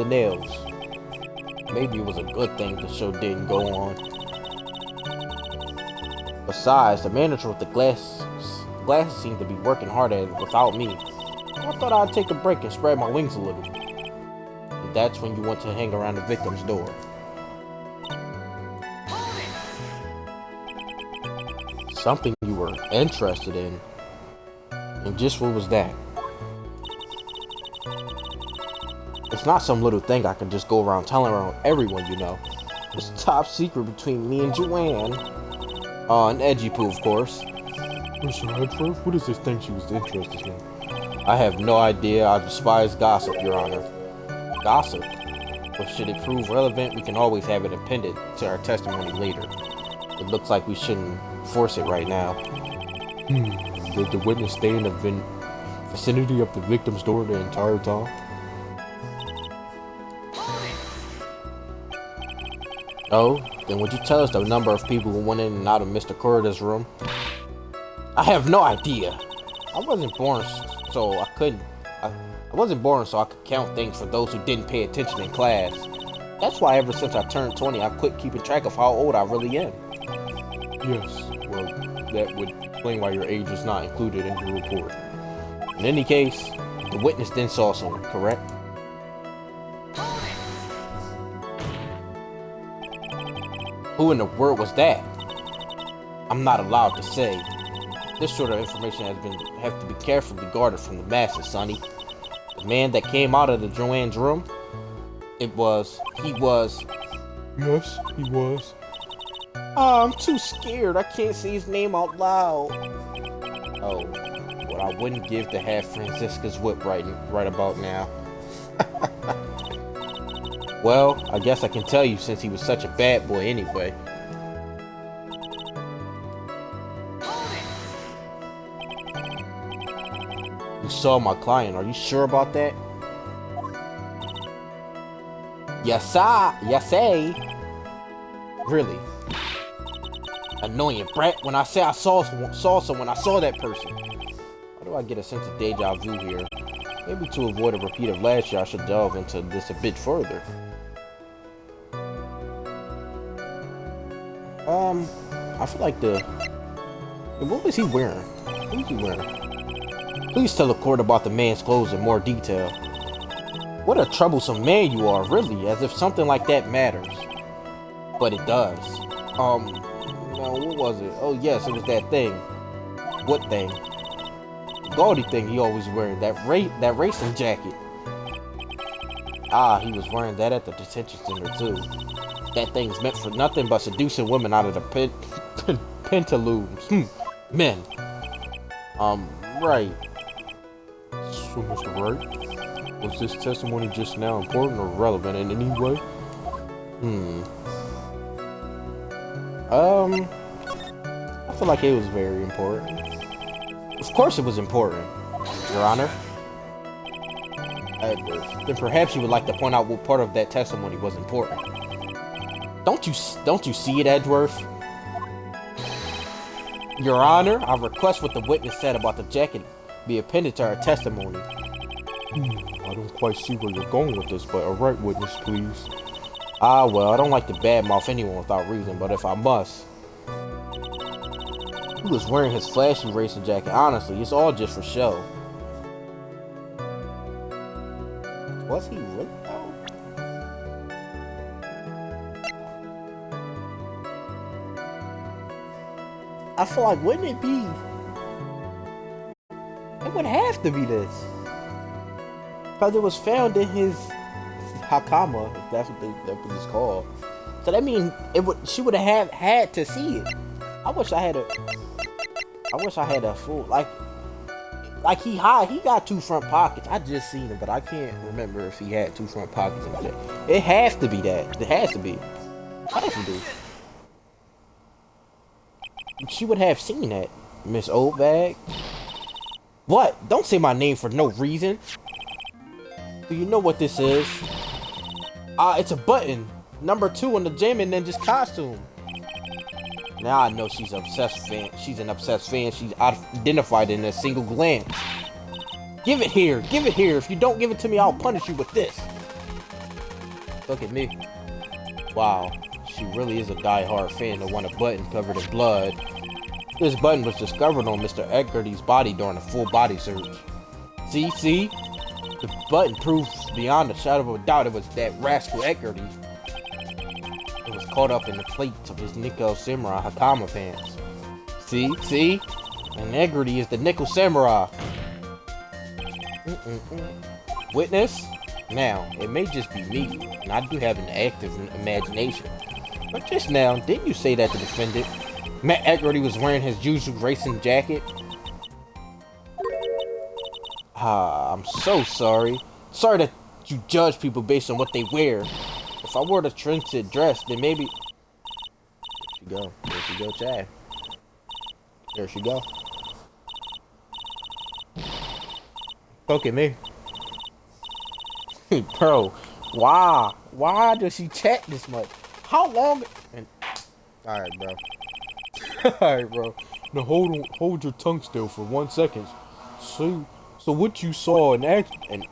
nails. Maybe it was a good thing the show didn't go on. Besides, the manager with the glasses seemed to be working hard at it without me. I thought I'd take a break and spread my wings a little. And that's when you went to hang around the victim's door. Something you were interested in. And just what was that? It's not some little thing I can just go around telling around everyone, you know. It's top secret between me and Joanne. And Edgy Poo, of course. Mr. Edgeworth, what is this thing she was interested in? I have no idea. I despise gossip, Your Honor. Gossip? But should it prove relevant, we can always have it appended to our testimony later. It looks like we shouldn't force it right now. Did the witness stay in the vicinity of the victim's door the entire time? Oh, then would you tell us the number of people who went in and out of Mr. Corrider's room? I have no idea. I wasn't born so I could count things for those who didn't pay attention in class. That's why ever since I turned 20, I quit keeping track of how old I really am. Yes, well, that would explain why your age is not included in your report. In any case, the witness then saw someone, correct? Who in the world was that? I'm not allowed to say. This sort of information have to be carefully guarded from the masses, Sonny. The man that came out of the Joanne's room, he was. Yes, he was. Oh, I'm too scared. I can't say his name out loud. Oh, what I wouldn't give to have Franziska's whip right about now. Well, I guess I can tell you since he was such a bad boy anyway. You saw my client, are you sure about that? Yes, I. Really? Annoying brat. When I say I saw someone, I saw that person. Why do I get a sense of deja vu here? Maybe to avoid a repeat of last year, I should delve into this a bit further. I feel like what was he wearing? What was he wearing? Please tell the court about the man's clothes in more detail. What a troublesome man you are, really, as if something like that matters. But it does. No, what was it? Oh yes, it was that thing. What thing? The gaudy thing he always wearing, that racing jacket. Ah, he was wearing that at the detention center too. That thing's meant for nothing but seducing women out of the pantaloons. Men. Right. So, Mr. Wright, was this testimony just now important or relevant in any way? I feel like it was very important. Of course it was important, Your Honor. Then perhaps you would like to point out what part of that testimony was important. Don't you see it, Edgeworth? Your Honor, I request what the witness said about the jacket be appended to our testimony. I don't quite see where you're going with this, but a right witness, please. Ah, well, I don't like to badmouth anyone without reason, but if I must. He was wearing his flashy racing jacket. Honestly, it's all just for show. Was he really though? I feel like, wouldn't it be? It would have to be this. Because it was found in his hakama, if that's what it's called. So that means she would have had to see it. I wish I had a full like he got two front pockets. I just seen it, but I can't remember if he had two front pockets in it. It has to be that. It has to be. It has to be. She would have seen that, Miss Oldbag. What? Don't say my name for no reason. Do you know what this is? It's a button. Number 2 on the Jammin' Ninja's costume. Now I know she's obsessed fan. She's an obsessed fan. She's identified in a single glance. Give it here. Give it here. If you don't give it to me, I'll punish you with this. Look at me. Wow. She really is a die-hard fan to want a button covered in blood. This button was discovered on Mr. Eggerty's body during a full body search. See? The button proves beyond a shadow of a doubt it was that rascal Eggerty. It was caught up in the plates of his Nickel Samurai Hakama pants. See? And Eggerty is the Nickel Samurai. Witness? Now, it may just be me, and I do have an active imagination. But just now, didn't you say that the defendant, Matt Eggerty, was wearing his usual racing jacket? I'm so sorry. Sorry that you judge people based on what they wear. If I wore the trenchant dress, then maybe... There she go, Chad. There she go. Look at me. Bro, why does she chat this much? How long? Alright, bro. Alright, bro. Now hold your tongue still for 1 second. So what you saw in actuality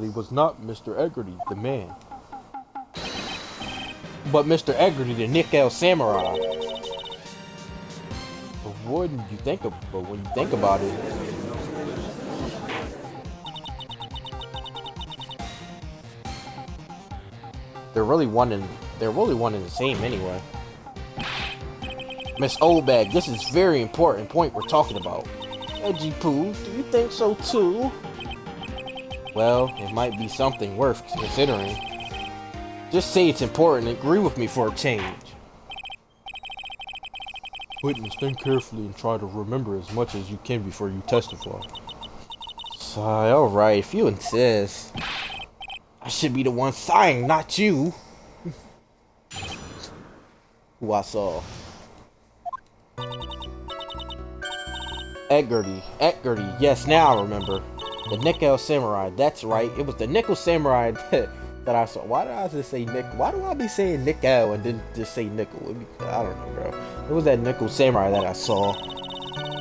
was not Mr. Eggerty, the man, but Mr. Eggerty, the Nickel Samurai. But when you think about it, they're really one and the same anyway. Miss Oldbag, this is very important point we're talking about. Edgy Poo, do you think so too? Well, it might be something worth considering. Just say it's important and agree with me for a change. Witness, think carefully and try to remember as much as you can before you testify. Sigh, alright, if you insist. I should be the one sighing, not you. Who I saw. Edgardy. Yes, now I remember. The Nickel Samurai. That's right. It was the Nickel Samurai that I saw. Why did I just say Nick? Why do I be saying Nickel and then just say Nickel? I don't know, bro. It was that Nickel Samurai that I saw.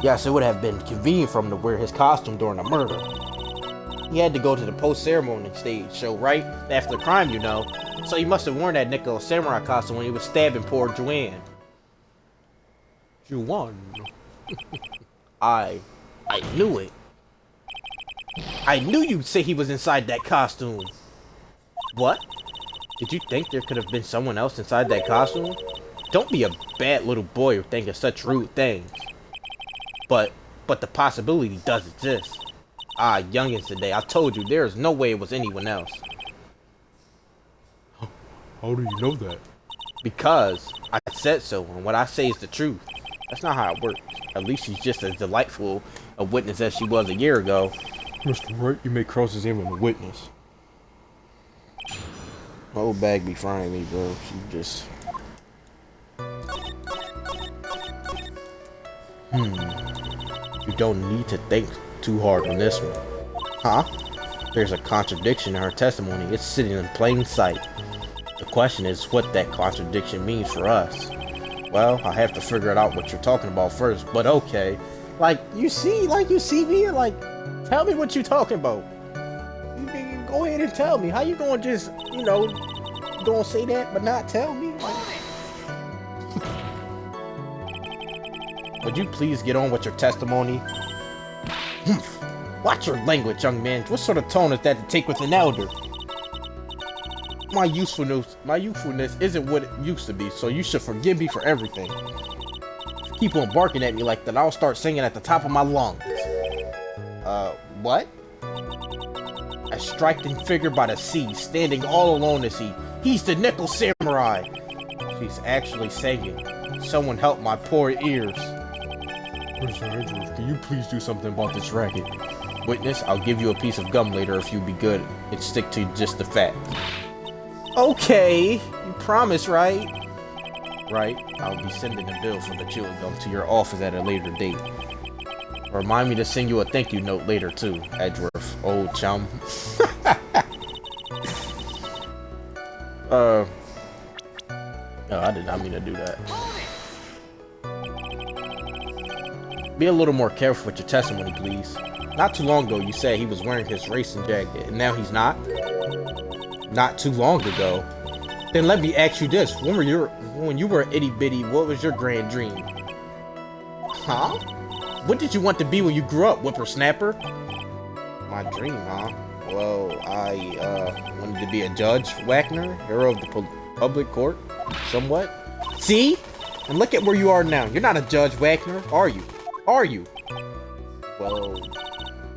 Yes, it would have been convenient for him to wear his costume during the murder. He had to go to the post-ceremony stage show, right? After the crime, you know. So he must have worn that Nickel Samurai costume when he was stabbing poor Joanne. I knew it. I knew you'd say he was inside that costume. What? Did you think there could have been someone else inside that costume? Don't be a bad little boy or think of such rude things. But the possibility does exist. Ah, youngins today, I told you there is no way it was anyone else. How do you know that? Because I said so, and what I say is the truth. That's not how it works. At least she's just as delightful a witness as she was a year ago. Mr. Wright, you may cross examine the witness. My old bag be frying me, bro. She just... You don't need to think too hard on this one. Huh? There's a contradiction in her testimony. It's sitting in plain sight. The question is what that contradiction means for us. Well, I have to figure it out what you're talking about first, but okay. Like, you see me, like, tell me what you're talking about. You go ahead and tell me. How you gonna just, you know, gonna say that but not tell me? Like, would you please get on with your testimony? Watch your language, young man. What sort of tone is that to take with an elder? My youthfulness isn't what it used to be, so you should forgive me for everything. If you keep on barking at me like that, I'll start singing at the top of my lungs. What? A striking figure by the sea, standing all alone is he. He's the Nickel Samurai. She's actually singing. Someone help my poor ears. Mr. Andrews, can you please do something about this racket? Witness, I'll give you a piece of gum later if you be good and stick to just the facts. Okay, you promise, right? Right, I'll be sending a bill for the chewing gum to your office at a later date. Remind me to send you a thank you note later too, Edgeworth, old chum. No, I did not mean to do that. Be a little more careful with your testimony, please. Not too long ago, you said he was wearing his racing jacket, and now he's not? Not too long ago. Then let me ask you this: when you were itty bitty, what was your grand dream? Huh? What did you want to be when you grew up, whippersnapper? My dream, huh? Well, I wanted to be a judge, Wagner, hero of the public court, somewhat. See? And look at where you are now. You're not a judge, Wagner, are you? Are you? Well,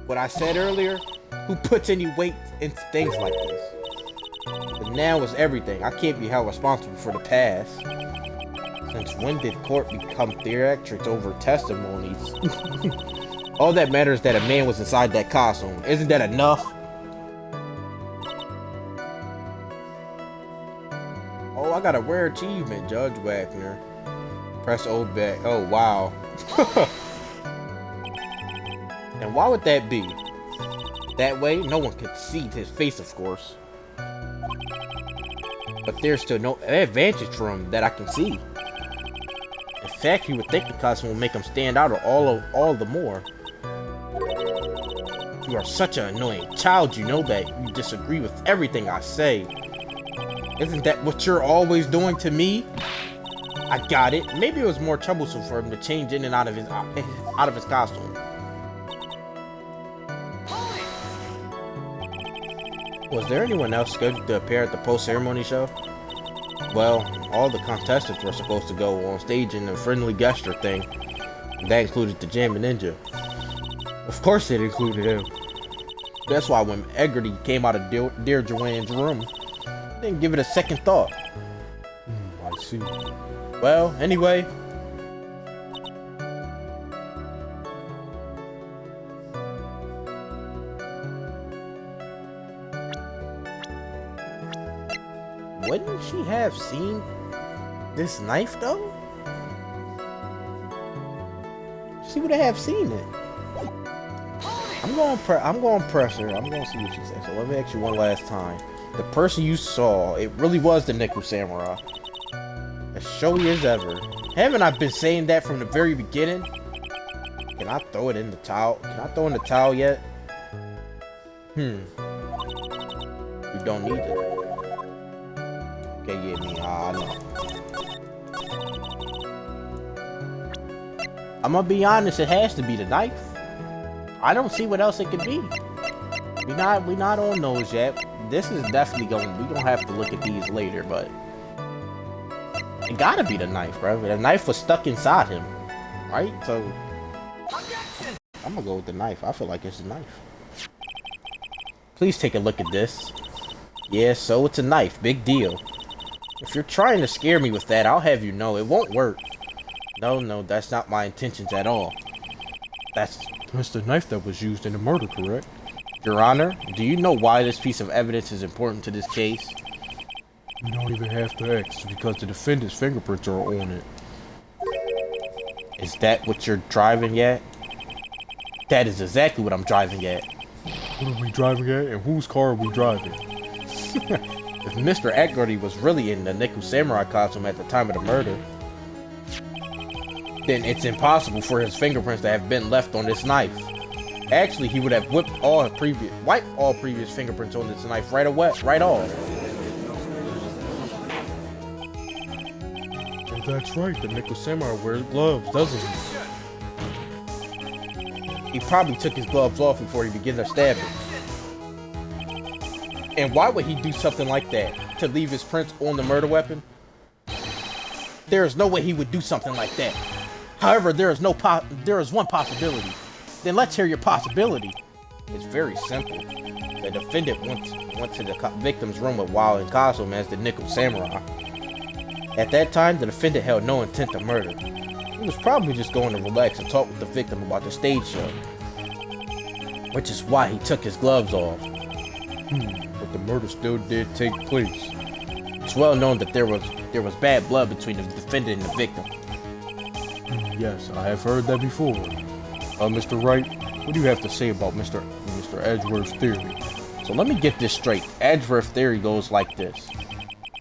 what I said earlier, who puts any weight into things like this? The now is everything. I can't be held responsible for the past. Since when did court become theatrics over testimonies? All that matters is that a man was inside that costume. Isn't that enough? Oh, I got a rare achievement, Judge Wagner. Press O back. Oh, wow. And why would that be? That way, no one could see his face, of course. But there's still no advantage for him that I can see. In fact, you would think the costume will make him stand out all the more. You are such an annoying child, you know that. You disagree with everything I say. Isn't that what you're always doing to me? I got it. Maybe it was more troublesome for him to change in and out of his costume. Was there anyone else scheduled to appear at the post-ceremony show? Well, all the contestants were supposed to go on stage in a friendly gesture thing. And that included the Jammin' Ninja. Of course it included him. That's why when Edgardy came out of Dear Joanne's room, I didn't give it a second thought. I see. Well, anyway. wouldn't she have seen this knife though? She would have seen it. I'm going to press her. I'm going to see what she says. So let me ask you one last time. The person you saw, it really was the Nickel Samurai. As showy as ever. Haven't I been saying that from the very beginning? Can I throw it in the towel? Can I throw in the towel yet? You don't need it. Okay, yeah, me. I know. I'm gonna be honest, it has to be the knife. I don't see what else it could be. We not on those yet. This is definitely we gonna have to look at these later, but it gotta be the knife, bro. The knife was stuck inside him, right? So I'm gonna go with the knife. I feel like it's the knife. Please take a look at this. Yeah, so it's a knife. Big deal. If you're trying to scare me with that, I'll have you know it won't work. No, that's not my intentions at all. That's the knife that was used in the murder, correct? Your Honor, do you know why this piece of evidence is important to this case? You don't even have to ask. It's because the defendant's fingerprints are on it. Is that what you're driving at? That is exactly what I'm driving at. What are we driving at, and whose car are we driving? If Mr. Edgardy was really in the Nickel Samurai costume at the time of the murder, then it's impossible for his fingerprints to have been left on this knife. Actually, he would have wiped all previous fingerprints on this knife right off. Well, that's right. The Nickel Samurai wears gloves, doesn't he? He probably took his gloves off before he began to stab him. And why would he do something like that? To leave his prints on the murder weapon? There is no way he would do something like that. However, there is one possibility. Then let's hear your possibility. It's very simple. The defendant went to the victim's room while in costume as the Nickel Samurai. At that time, the defendant held no intent to murder. He was probably just going to relax and talk with the victim about the stage show. Which is why he took his gloves off. But the murder still did take place. It's well known that there was bad blood between the defendant and the victim. Yes, I have heard that before. Mr. Wright, what do you have to say about Mr. Edgeworth's theory? So let me get this straight. Edgeworth's theory goes like this.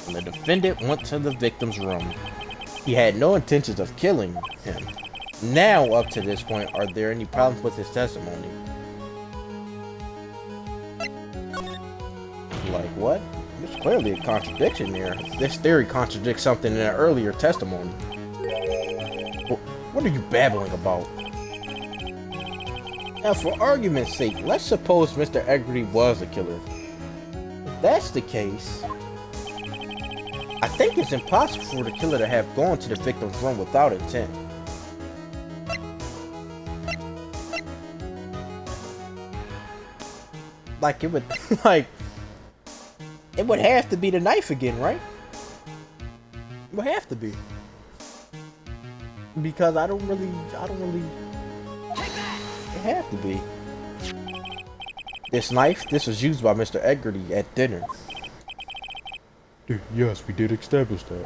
When the defendant went to the victim's room, he had no intentions of killing him. Now, up to this point, are there any problems with his testimony? Like what? There's clearly a contradiction there. This theory contradicts something in an earlier testimony. What are you babbling about? Now, for argument's sake, let's suppose Mr. Eggerty was a killer. If that's the case, I think it's impossible for the killer to have gone to the victim's room without intent. Like, it would have to be the knife again, right? It would have to be. Because I don't really, it have to be. This knife, this was used by Mr. Eggerty at dinner. Yes, we did establish that.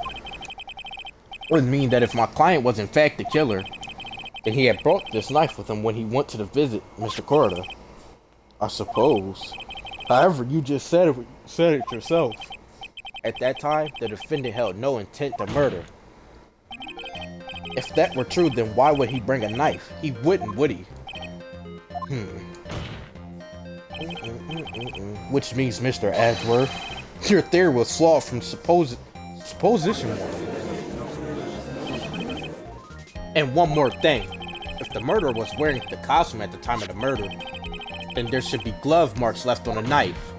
Would mean that if my client was in fact the killer, then he had brought this knife with him when he went to visit Mr. Corda. I suppose. However, you just said it yourself. At that time, the defendant held no intent to murder. If that were true, then why would he bring a knife? He wouldn't, would he? Which means, Mr. Ashworth, your theory was flawed from supposition one. And one more thing. If the murderer was wearing the costume at the time of the murder, then there should be glove marks left on the knife.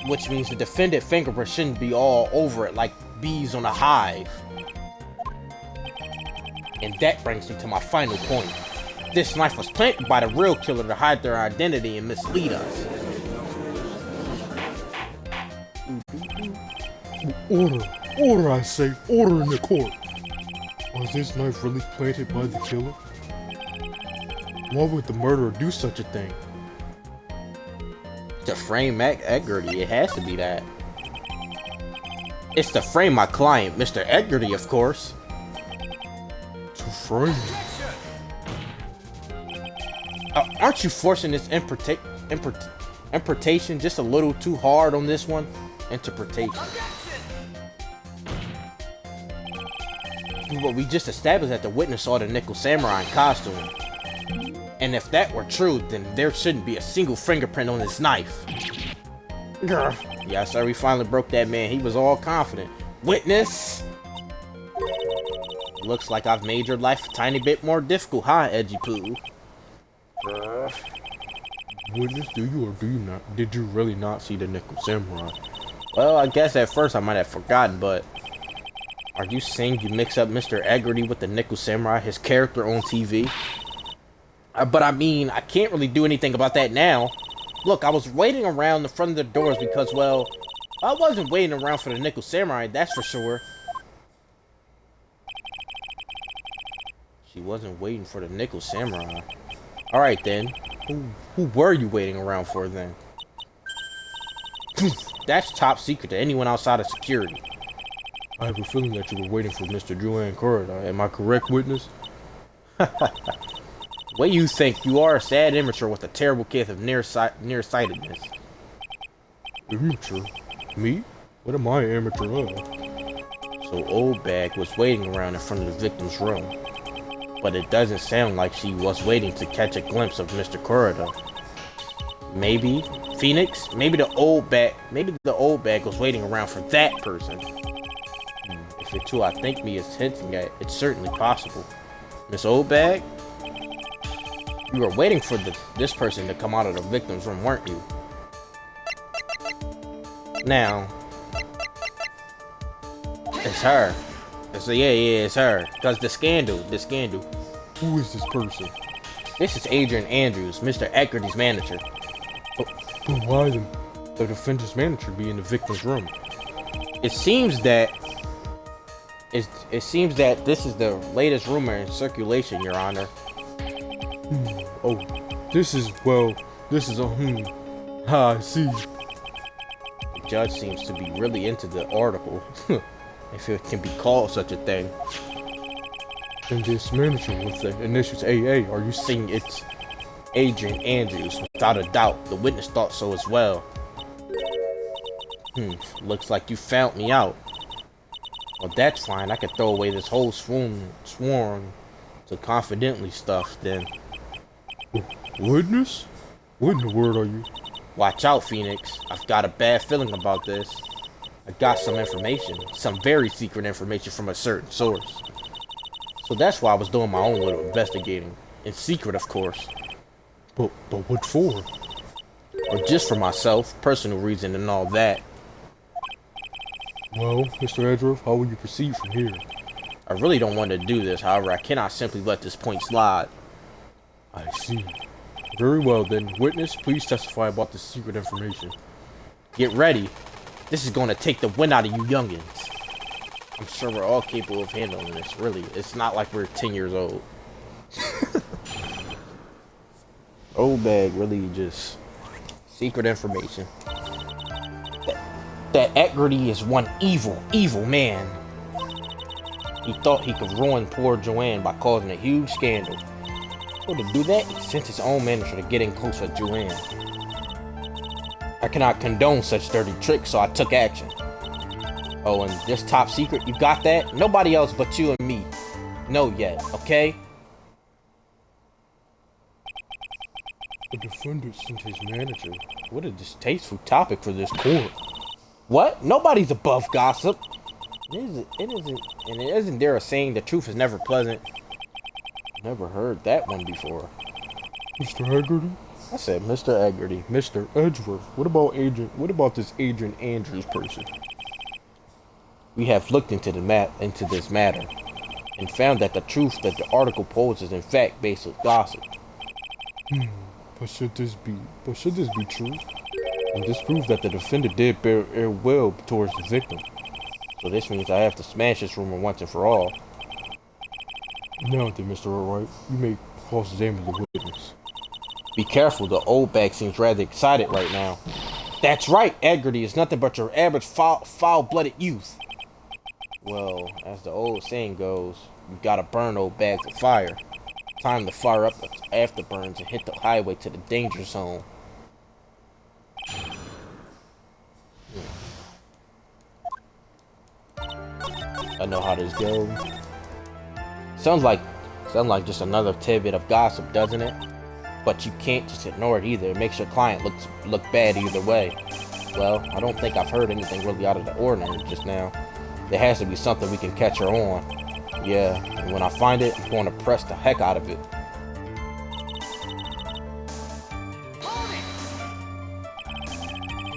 Which means the defendant's fingerprint shouldn't be all over it like bees on a hive. And that brings me to my final point. This knife was planted by the real killer to hide their identity and mislead us. Order, I say, order in the court. Was this knife really planted by the killer? Why would the murderer do such a thing? To frame Eggerty, it has to be that. It's to frame my client, Mr. Edgarty, of course. To frame him? Aren't you forcing this interpretation just a little too hard on this one? Interpretation. But we just established that the witness saw the Nickel Samurai in costume. And if that were true, then there shouldn't be a single fingerprint on this knife. Grr. Yeah, sir, we finally broke that man. He was all confident. Witness! Looks like I've made your life a tiny bit more difficult, huh, Edgy Poo? Witness, do you or do you not? Did you really not see the Nickel Samurai? Well, I guess at first I might have forgotten, but... Are you saying you mix up Mr. Edgarty with the Nickel Samurai, his character on TV? But I mean, I can't really do anything about that now. Look, I was waiting around the front of the doors because, well, I wasn't waiting around for the Nickel Samurai, that's for sure. She wasn't waiting for the Nickel Samurai. Alright then. Who were you waiting around for then? That's top secret to anyone outside of security. I have a feeling that you were waiting for Mr. Joanne Corridor. Am I correct, Witness? What you think? You are a sad immature with a terrible case of nearsightedness. Immature? Me? What am I amateur of? So Old Bag was waiting around in front of the victim's room. But it doesn't sound like she was waiting to catch a glimpse of Mr. Corridor. Maybe Phoenix? Maybe the old bag was waiting around for that person. If it's who I think me is hinting at, it's certainly possible. Miss Oldbag? You were waiting for this person to come out of the victim's room, weren't you? Now, it's her. It's her. Cause the scandal. Who is this person? This is Adrian Andrews, Mr. Eckerty's manager. But why the defendant's manager be in the victim's room? It seems that this is the latest rumor in circulation, Your Honor. Oh, this is a I see. The judge seems to be really into the article, if it can be called such a thing. And this manager with the initials AA, are you Saying it's Adrian Andrews, without a doubt. The witness thought so as well. Looks like you found me out. Well, that's fine. I could throw away this whole sworn to confidently stuff then. Witness? What in the world are you? Watch out, Phoenix. I've got a bad feeling about this. I got some information. Some very secret information from a certain source. So that's why I was doing my own little investigating. In secret, of course. But what for? Or just for myself, personal reason and all that. Well, Mr. Edgeworth, how will you proceed from here? I really don't want to do this, however, I cannot simply let this point slide. I see. Very well then. Witness, please testify about the secret information. Get ready. This is going to take the wind out of you youngins. I'm sure we're all capable of handling this, really. It's not like we're 10 years old. Old Bag really just... secret information. That Edgarty is one evil man. He thought he could ruin poor Joanne by causing a huge scandal. So to do that, he sent his own manager to get in close with Joanne. I cannot condone such dirty tricks, so I took action. Oh, and this top secret, you got that? Nobody else but you and me know yet, okay? The defendant sent his manager. What a distasteful topic for this court. What? Nobody's above gossip. It isn't there a saying the truth is never pleasant? Never heard that one before. Mr. Haggerty? I said Mr. Edgarty. Mr. Edgeworth. What about this Adrian Andrews person? We have looked into this matter and found that the truth that the article poses is in fact based on gossip. But should this be true? And this proves that the defendant did bear ill will towards the victim. So this means I have to smash this rumor once and for all. Now then, Mr. Wright, you may cross-examine the witness. Be careful, the old bag seems rather excited right now. That's right, Edgardy is nothing but your average foul-blooded youth. Well, as the old saying goes, you gotta burn old bags of fire. Time to fire up the afterburns and hit the highway to the danger zone. I know how this goes. Sounds like just another tidbit of gossip, doesn't it? But you can't just ignore it either. It makes your client look bad either way. Well, I don't think I've heard anything really out of the ordinary just now. There has to be something we can catch her on. Yeah, and when I find it, I'm going to press the heck out of it.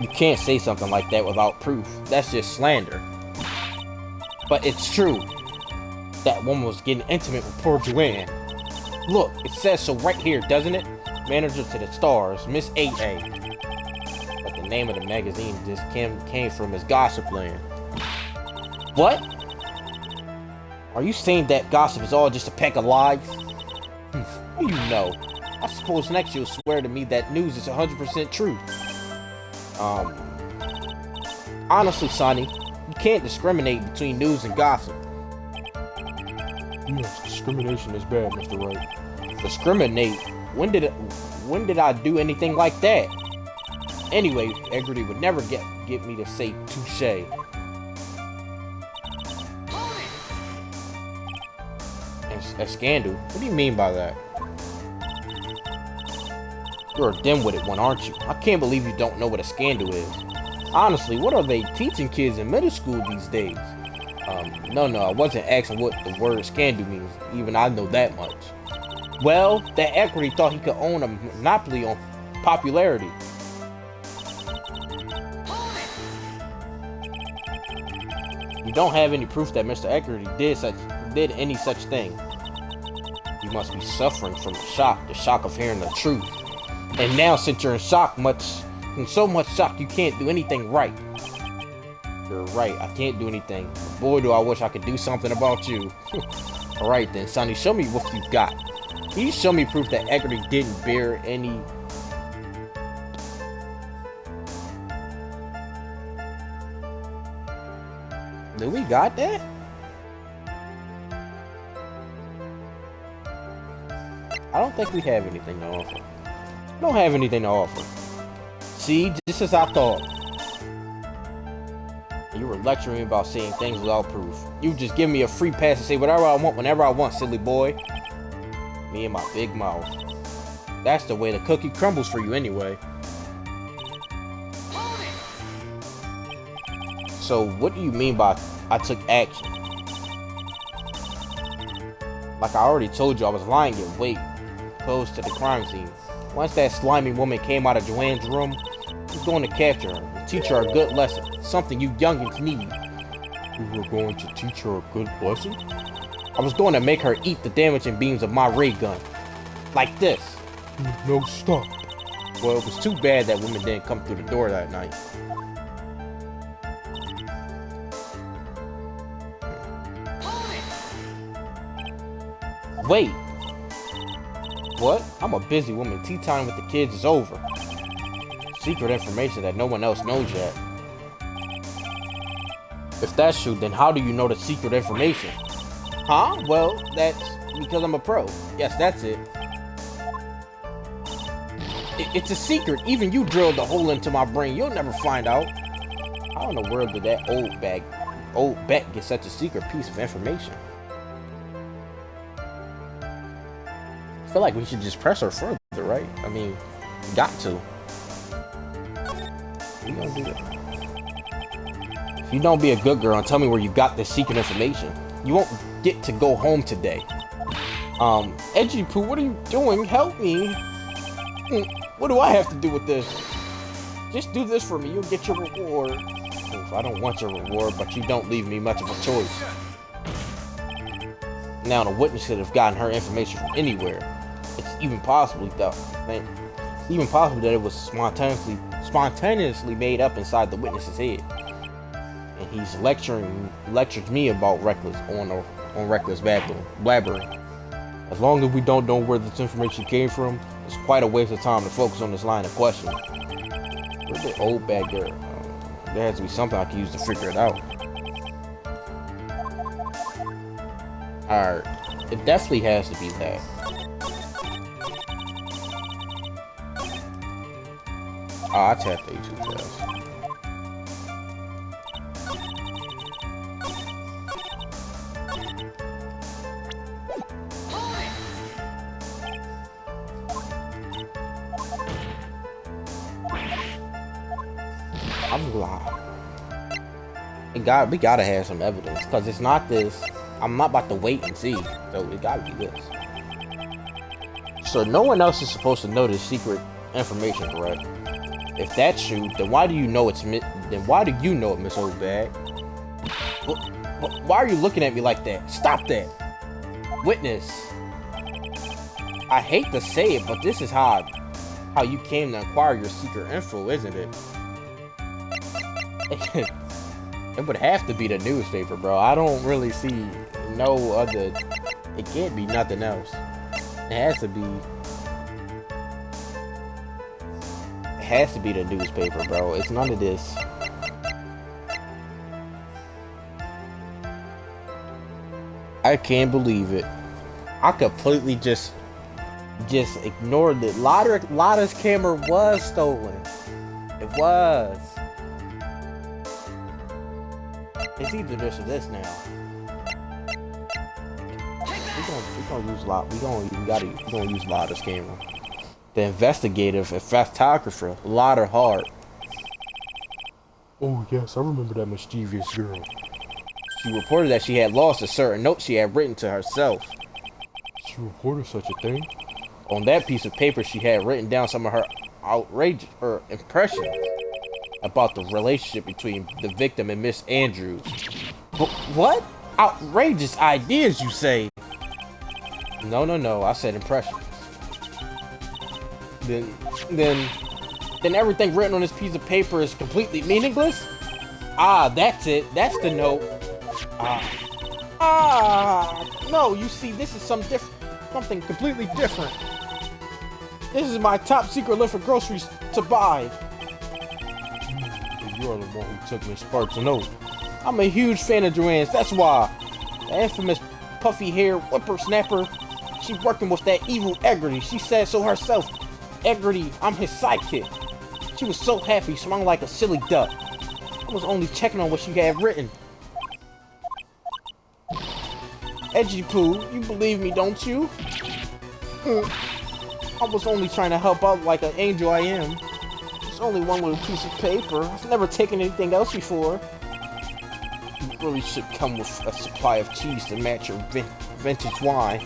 You can't say something like that without proof. That's just slander. But it's true. That woman was getting intimate with poor Joanne. Look, it says so right here, doesn't it? Manager to the stars, Miss 8A. But the name of the magazine just came from his gossip land. What? Are you saying that gossip is all just a pack of lies? What do you know? I suppose next you'll swear to me that news is 100% true. Honestly, Sonny, you can't discriminate between news and gossip. Yes, discrimination is bad, Mr. Wright. Discriminate? When did I do anything like that? Anyway, Eggerty would never get me to say touche. A scandal? What do you mean by that? You're a dim-witted one, aren't you? I can't believe you don't know what a scandal is. Honestly, what are they teaching kids in middle school these days? No, I wasn't asking what the word scandal means. Even I know that much. Well, that Equity thought he could own a monopoly on popularity. You don't have any proof that Mr. Equity did any such thing. You must be suffering from the shock of hearing the truth. And now, since you're in so much shock, you can't do anything right. You're right, I can't do anything. But boy, do I wish I could do something about you. Alright then, Sonny, show me what you got. Can you show me proof that Equity didn't bear any... Do we got that? I don't think we have anything to offer. I don't have anything to offer. See, just as I thought. You were lecturing me about saying things without proof. You just give me a free pass to say whatever I want whenever I want, silly boy. Me and my big mouth. That's the way the cookie crumbles for you anyway. So what do you mean by I took action? Like I already told you, I was lying in wait, close to the crime scene. Once that slimy woman came out of Joanne's room, I was going to capture her and teach her a good lesson. Something you youngins need. You were going to teach her a good lesson? I was going to make her eat the damaging beams of my ray gun. Like this. No, stop. Well, it was too bad that woman didn't come through the door that night. Wait. What? I'm a busy woman. Tea time with the kids is over. Secret information that no one else knows yet. If that's true, then how do you know the secret information? Huh? Well, that's because I'm a pro. Yes, that's it. It's a secret. Even you drilled a hole into my brain. You'll never find out. How in the world did that old bat get such a secret piece of information? I feel like we should just press her further, right? I mean, got to. We gonna do that. If you don't be a good girl and tell me where you got this secret information, you won't get to go home today. Edgy Poo, what are you doing? Help me. What do I have to do with this? Just do this for me. You'll get your reward. Oof, I don't want your reward, but you don't leave me much of a choice. Now the witness could have gotten her information from anywhere. It's even possible that it was spontaneously made up inside the witness's head. And he's lectured me about reckless blabbering. As long as we don't know where this information came from, it's quite a waste of time to focus on this line of questioning. Where's the old bag there? There has to be something I can use to figure it out. Alright. It definitely has to be that. Oh, I tapped A too fast. I'm lying. We gotta have some evidence, because it's not this. I'm not about to wait and see, so it gotta be this. So no one else is supposed to know this secret information, correct? If that's true, then why do you know it's why do you know it, Miss Oldbag? Why are you looking at me like that? Stop that! Witness. I hate to say it, but this is how you came to acquire your secret info, isn't it? It would have to be the newspaper, bro. I don't really see no other. It can't be nothing else. It has to be. It has to be the newspaper, bro. It's none of this. I can't believe it. I completely just ignored it. Lotta's camera was stolen. It was. It's either this or this now. We're gonna use We're gonna use Lotta's camera. The investigative and photographer, Lotta Hart. Oh yes, I remember that mischievous girl. She reported that she had lost a certain note she had written to herself. She reported such a thing? On that piece of paper, she had written down some of her impressions about the relationship between the victim and Miss Andrews. But what? Outrageous ideas, you say? No, I said impressions. Then everything written on this piece of paper is completely meaningless? Ah, that's it. That's the note. No, you see, this is something completely different. This is my top secret list of groceries to buy. You're the one who took Miss Sparks' note. I'm a huge fan of Joanne's, that's why. The infamous puffy hair whippersnapper. She's working with that evil Eggerty. She said so herself. Eggerty, I'm his sidekick. She was so happy, smiling like a silly duck. I was only checking on what she had written. Edgy Pooh, you believe me, don't you? I was only trying to help out like an angel I am. It's only one little piece of paper. I've never taken anything else before. You really should come with a supply of cheese to match your vintage wine.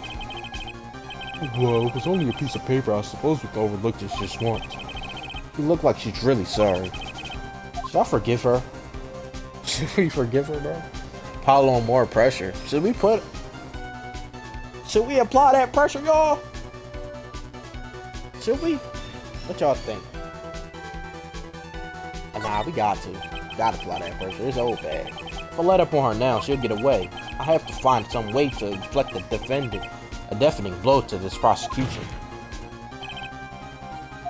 Well, it was only a piece of paper. I suppose we could overlook this just once. You look like she's really sorry. Should I forgive her? Should we forgive her, bro? Pile on more pressure. Should we apply that pressure, y'all? Should we? What y'all think? Nah, we got to. Gotta apply that pressure. It's old bad. If I let up on her now, she'll get away. I have to find some way to inflict a deafening blow to this prosecution.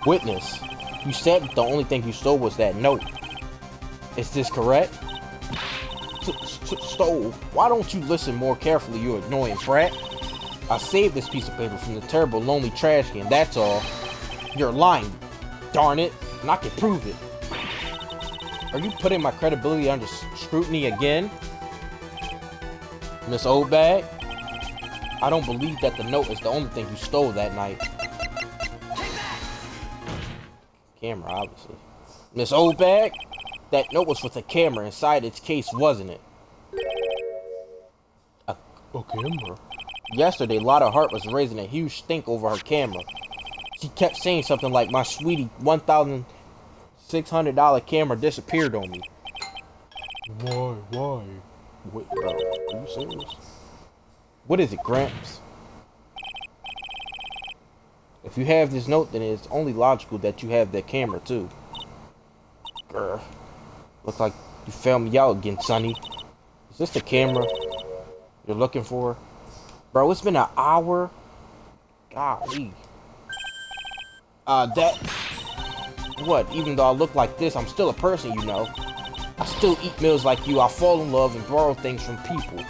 Witness, you said the only thing you stole was that note. Is this correct? Stole? Why don't you listen more carefully, you annoying brat? I saved this piece of paper from the terrible lonely trash can, that's all. You're lying, darn it, and I can prove it. Are you putting my credibility under scrutiny again? Miss Oldbag? I don't believe that the note is the only thing you stole that night. Camera, obviously. Miss Oldbag? That note was with a camera inside its case, wasn't it? A camera? Yesterday, Lotta Hart was raising a huge stink over her camera. She kept saying something like, my sweetie, $1,600 camera disappeared on me. Why? Wait, bro, are you serious? What is it, Gramps? If you have this note, then it's only logical that you have that camera, too. Grr. Looks like you found me out again, Sonny. Is this the camera you're looking for? Bro, it's been an hour. Golly. What? Even though I look like this, I'm still a person, you know. I still eat meals like you. I fall in love and borrow things from people.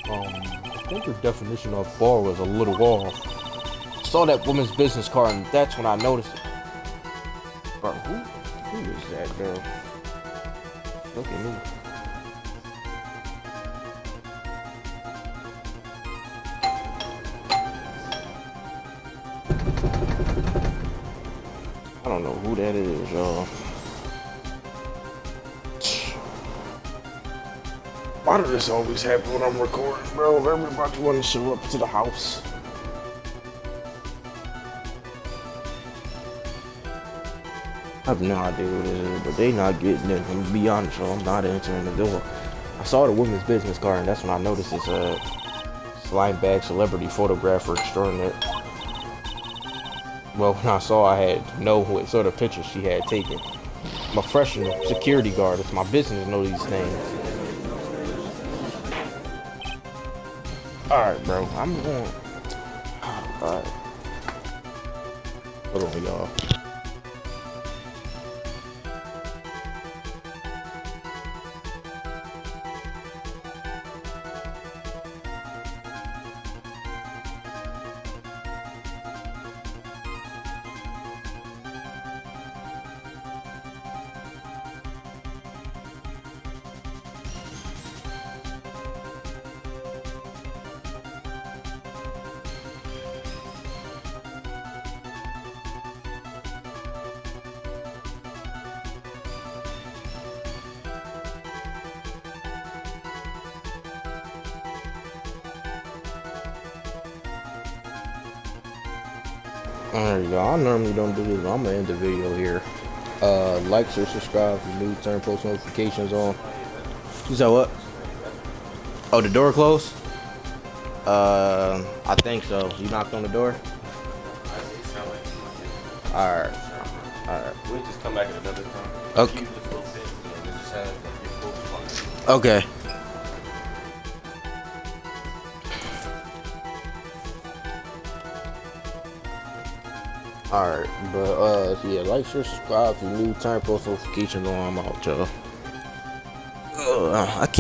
I think your definition of borrow is a little off. I saw that woman's business card, and that's when I noticed it. Bro, who is that girl? Look at me. I don't know who that is, y'all. Why does this always happen when I'm recording, bro? Everybody want to show up to the house. I have no idea what it is, but they not getting it. I'm gonna be honest, y'all. I'm not answering the door. I saw the woman's business card, and that's when I noticed it's a slime bag celebrity photographer extraordinaire. Well, when I saw, I had to know what sort of pictures she had taken. I'm a professional security guard. It's my business to know these things. Alright, bro. I'm going. Alright. Hold on, y'all. There you go. I normally don't do this, but I'm gonna end the video here. Like, share, subscribe if you're new, turn post notifications on. You said what? Oh, the door closed? I think so. You knocked on the door? Alright. Alright. We'll just come back at another time. Okay. Okay. Alright, but yeah, like, share, subscribe if you're new, turn post notifications on. I'm out, y'all.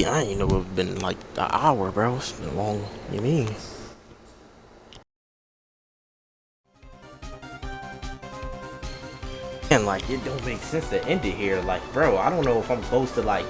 I ain't know it's been like an hour, bro. It's been long. You mean? And like, it don't make sense to end it here. Like, bro, I don't know if I'm supposed to like